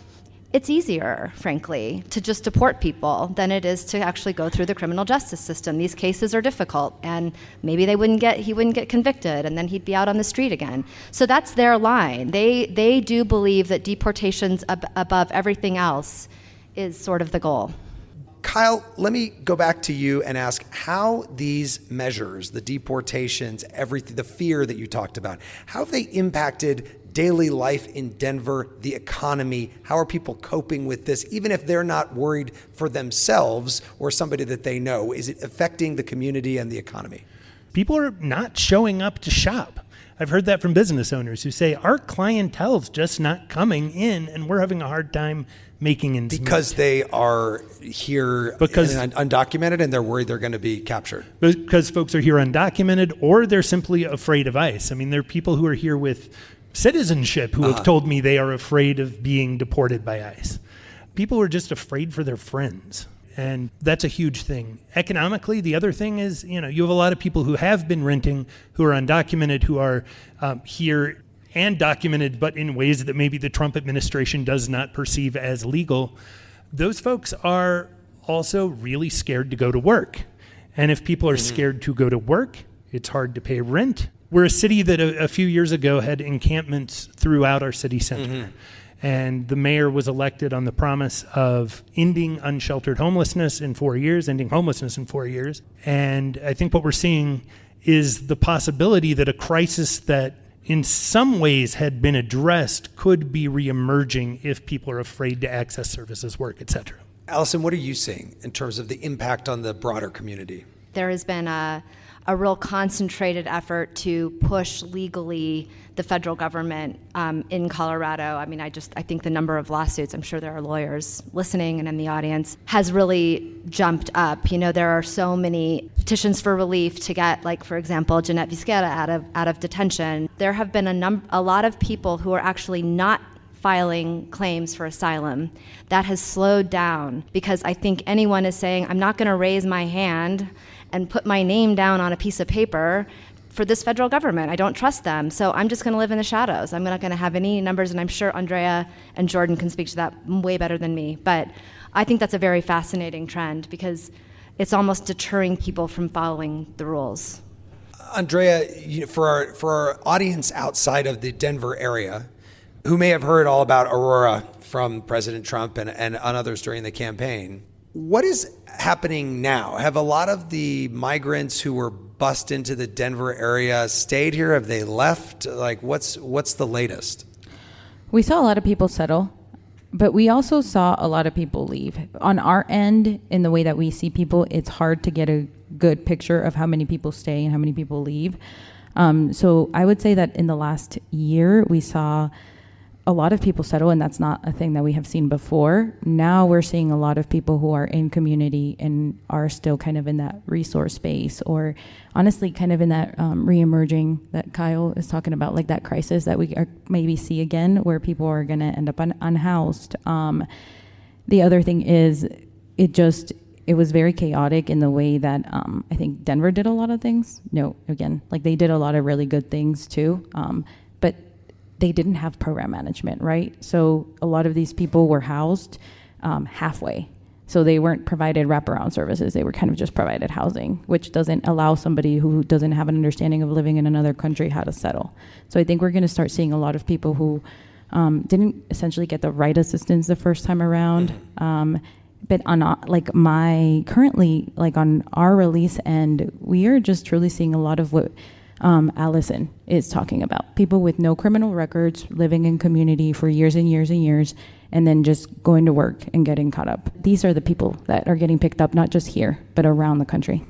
It's easier, frankly, to just deport people than it is to actually go through the criminal justice system. These cases are difficult, and maybe he wouldn't get convicted, and then he'd be out on the street again. So that's their line. They do believe that deportations above everything else is sort of the goal. Kyle, let me go back to you and ask how these measures, the deportations, everything, the fear that you talked about, how have they impacted daily life in Denver, the economy? How are people coping with this, even if they're not worried for themselves or somebody that they know? Is it affecting the community and the economy? People are not showing up to shop. I've heard that from business owners who say our clientele's just not coming in, and we're having a hard time making ends meet. Because they are here undocumented and they're worried they're going to be captured. Because folks are here undocumented, or they're simply afraid of ICE. I mean, there are people who are here with citizenship who have told me they are afraid of being deported by ICE. People are just afraid for their friends. And that's a huge thing. Economically, the other thing is, you have a lot of people who have been renting, who are undocumented, who are here and documented, but in ways that maybe the Trump administration does not perceive as legal. Those folks are also really scared to go to work. And if people are scared to go to work, it's hard to pay rent. We're a city that a few years ago had encampments throughout our city center. And the mayor was elected on the promise of ending unsheltered homelessness in 4 years, ending homelessness in 4 years. And I think what we're seeing is the possibility that a crisis that in some ways had been addressed could be reemerging if people are afraid to access services, work, et cetera. Allison, what are you seeing in terms of the impact on the broader community? There has been a real concentrated effort to push legally the federal government in Colorado. I mean, I think the number of lawsuits, I'm sure there are lawyers listening and in the audience, has really jumped up. There are so many petitions for relief to get, like, for example, Jeanette Vizquera out of detention. There have been a lot of people who are actually not filing claims for asylum. That has slowed down because I think anyone is saying, I'm not going to raise my hand and put my name down on a piece of paper for this federal government. I don't trust them, so I'm just going to live in the shadows. I'm not going to have any numbers, and I'm sure Andrea and Jordan can speak to that way better than me. But I think that's a very fascinating trend because it's almost deterring people from following the rules. Andrea, for our audience outside of the Denver area, who may have heard all about Aurora from President Trump and others during the campaign, what is happening now? Have a lot of the migrants who were bussed into the Denver area stayed here? Have they left? Like, what's the latest? We saw a lot of people settle, but we also saw a lot of people leave. On our end, in the way that we see people, it's hard to get a good picture of how many people stay and how many people leave. So I would say that in the last year, we saw a lot of people settle, and that's not a thing that we have seen before. Now we're seeing a lot of people who are in community and are still kind of in that resource space, or honestly kind of in that reemerging that Kyle is talking about, like that crisis that we are maybe see again, where people are going to end up unhoused. The other thing is it was very chaotic in the way that I think Denver did a lot of things. No, again, like they did a lot of really good things too, but they didn't have program management, right? So a lot of these people were housed halfway. So they weren't provided wraparound services. They were kind of just provided housing, which doesn't allow somebody who doesn't have an understanding of living in another country how to settle. So I think we're going to start seeing a lot of people who didn't essentially get the right assistance the first time around. But on currently on our release end, we are just truly seeing a lot of what Allison is talking about. People with no criminal records, living in community for years and years and years, and then just going to work and getting caught up. These are the people that are getting picked up, not just here, but around the country.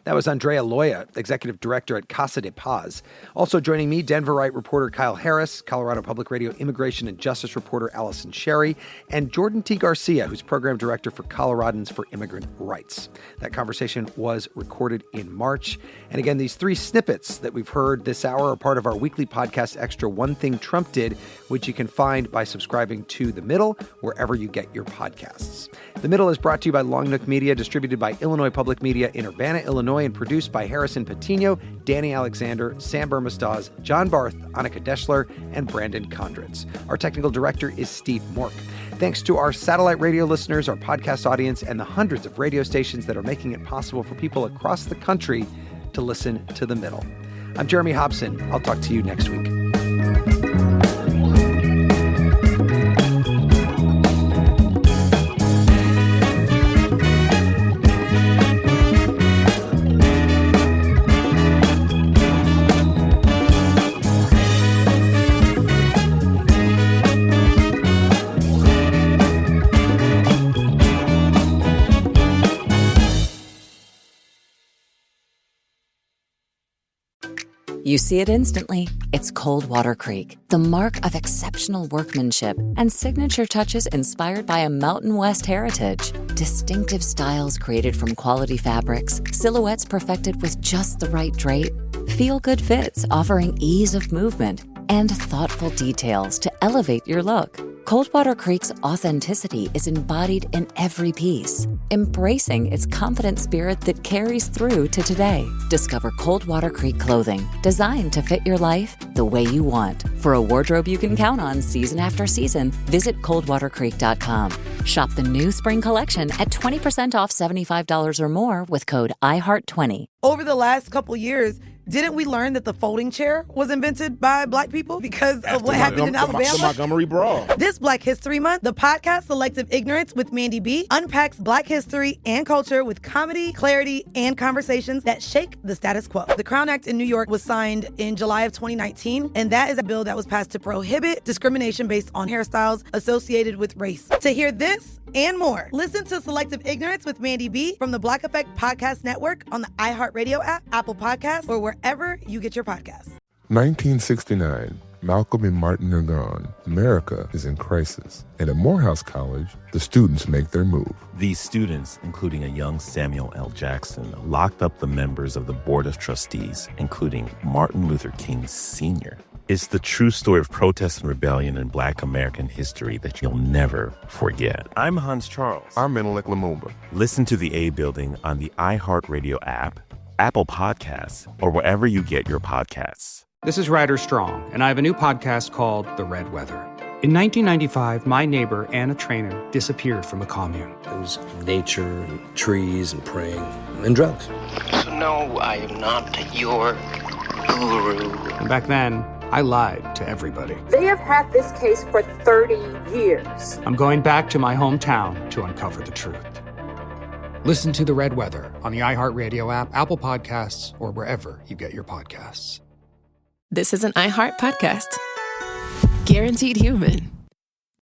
That was Andrea Loya, Executive Director at Casa de Paz. Also joining me, Denverite reporter Kyle Harris, Colorado Public Radio immigration and justice reporter Allison Sherry, and Jordan T. Garcia, who's Program Director for Coloradans for Immigrant Rights. That conversation was recorded in March. And again, these three snippets that we've heard this hour are part of our weekly podcast extra, One Thing Trump Did, which you can find by subscribing to The Middle, wherever you get your podcasts. The Middle is brought to you by Long Nook Media, distributed by Illinois Public Media in Urbana, Illinois, and produced by Harrison Patino, Danny Alexander, Sam Bermastaz, John Barth, Annika Deschler, and Brandon Kondritz. Our technical director is Steve Mork. Thanks to our satellite radio listeners, our podcast audience, and the hundreds of radio stations that are making it possible for people across the country to listen to The Middle. I'm Jeremy Hobson. I'll talk to you next week. You see it instantly. It's Cold Water Creek, the mark of exceptional workmanship and signature touches inspired by a Mountain West heritage. Distinctive styles created from quality fabrics, silhouettes perfected with just the right drape, feel-good fits offering ease of movement, and thoughtful details to elevate your look. Coldwater Creek's authenticity is embodied in every piece, embracing its confident spirit that carries through to today. Discover Coldwater Creek clothing, designed to fit your life the way you want. For a wardrobe you can count on season after season, visit coldwatercreek.com. Shop the new spring collection at 20% off $75 or more with code IHEART20. Over the last couple years, didn't we learn that the folding chair was invented by Black people because of what happened in Alabama? The Montgomery Brawl. This Black History Month, the podcast Selective Ignorance with Mandy B unpacks Black history and culture with comedy, clarity, and conversations that shake the status quo. The Crown Act in New York was signed in July of 2019, and that is a bill that was passed to prohibit discrimination based on hairstyles associated with race. To hear this and more, listen to Selective Ignorance with Mandy B from the Black Effect Podcast Network on the iHeartRadio app, Apple Podcasts, or wherever you get your podcasts. 1969. Malcolm and Martin are gone. America is in crisis. And at Morehouse College, the students make their move. These students, including a young Samuel L. Jackson, locked up the members of the Board of Trustees, including Martin Luther King Sr. It's the true story of protest and rebellion in Black American history that you'll never forget. I'm Hans Charles. I'm Menelik Lumumba. Listen to The A Building on the iHeartRadio app, Apple Podcasts, or wherever you get your podcasts. This is Ryder Strong, and I have a new podcast called The Red Weather. In 1995, my neighbor, Anna Trainer, disappeared from a commune. It was nature and trees and praying and drugs. So no, I am not your guru. And back then, I lied to everybody. They have had this case for 30 years. I'm going back to my hometown to uncover the truth. Listen to The Red Weather on the iHeartRadio app, Apple Podcasts, or wherever you get your podcasts. This is an iHeart podcast. Guaranteed Human.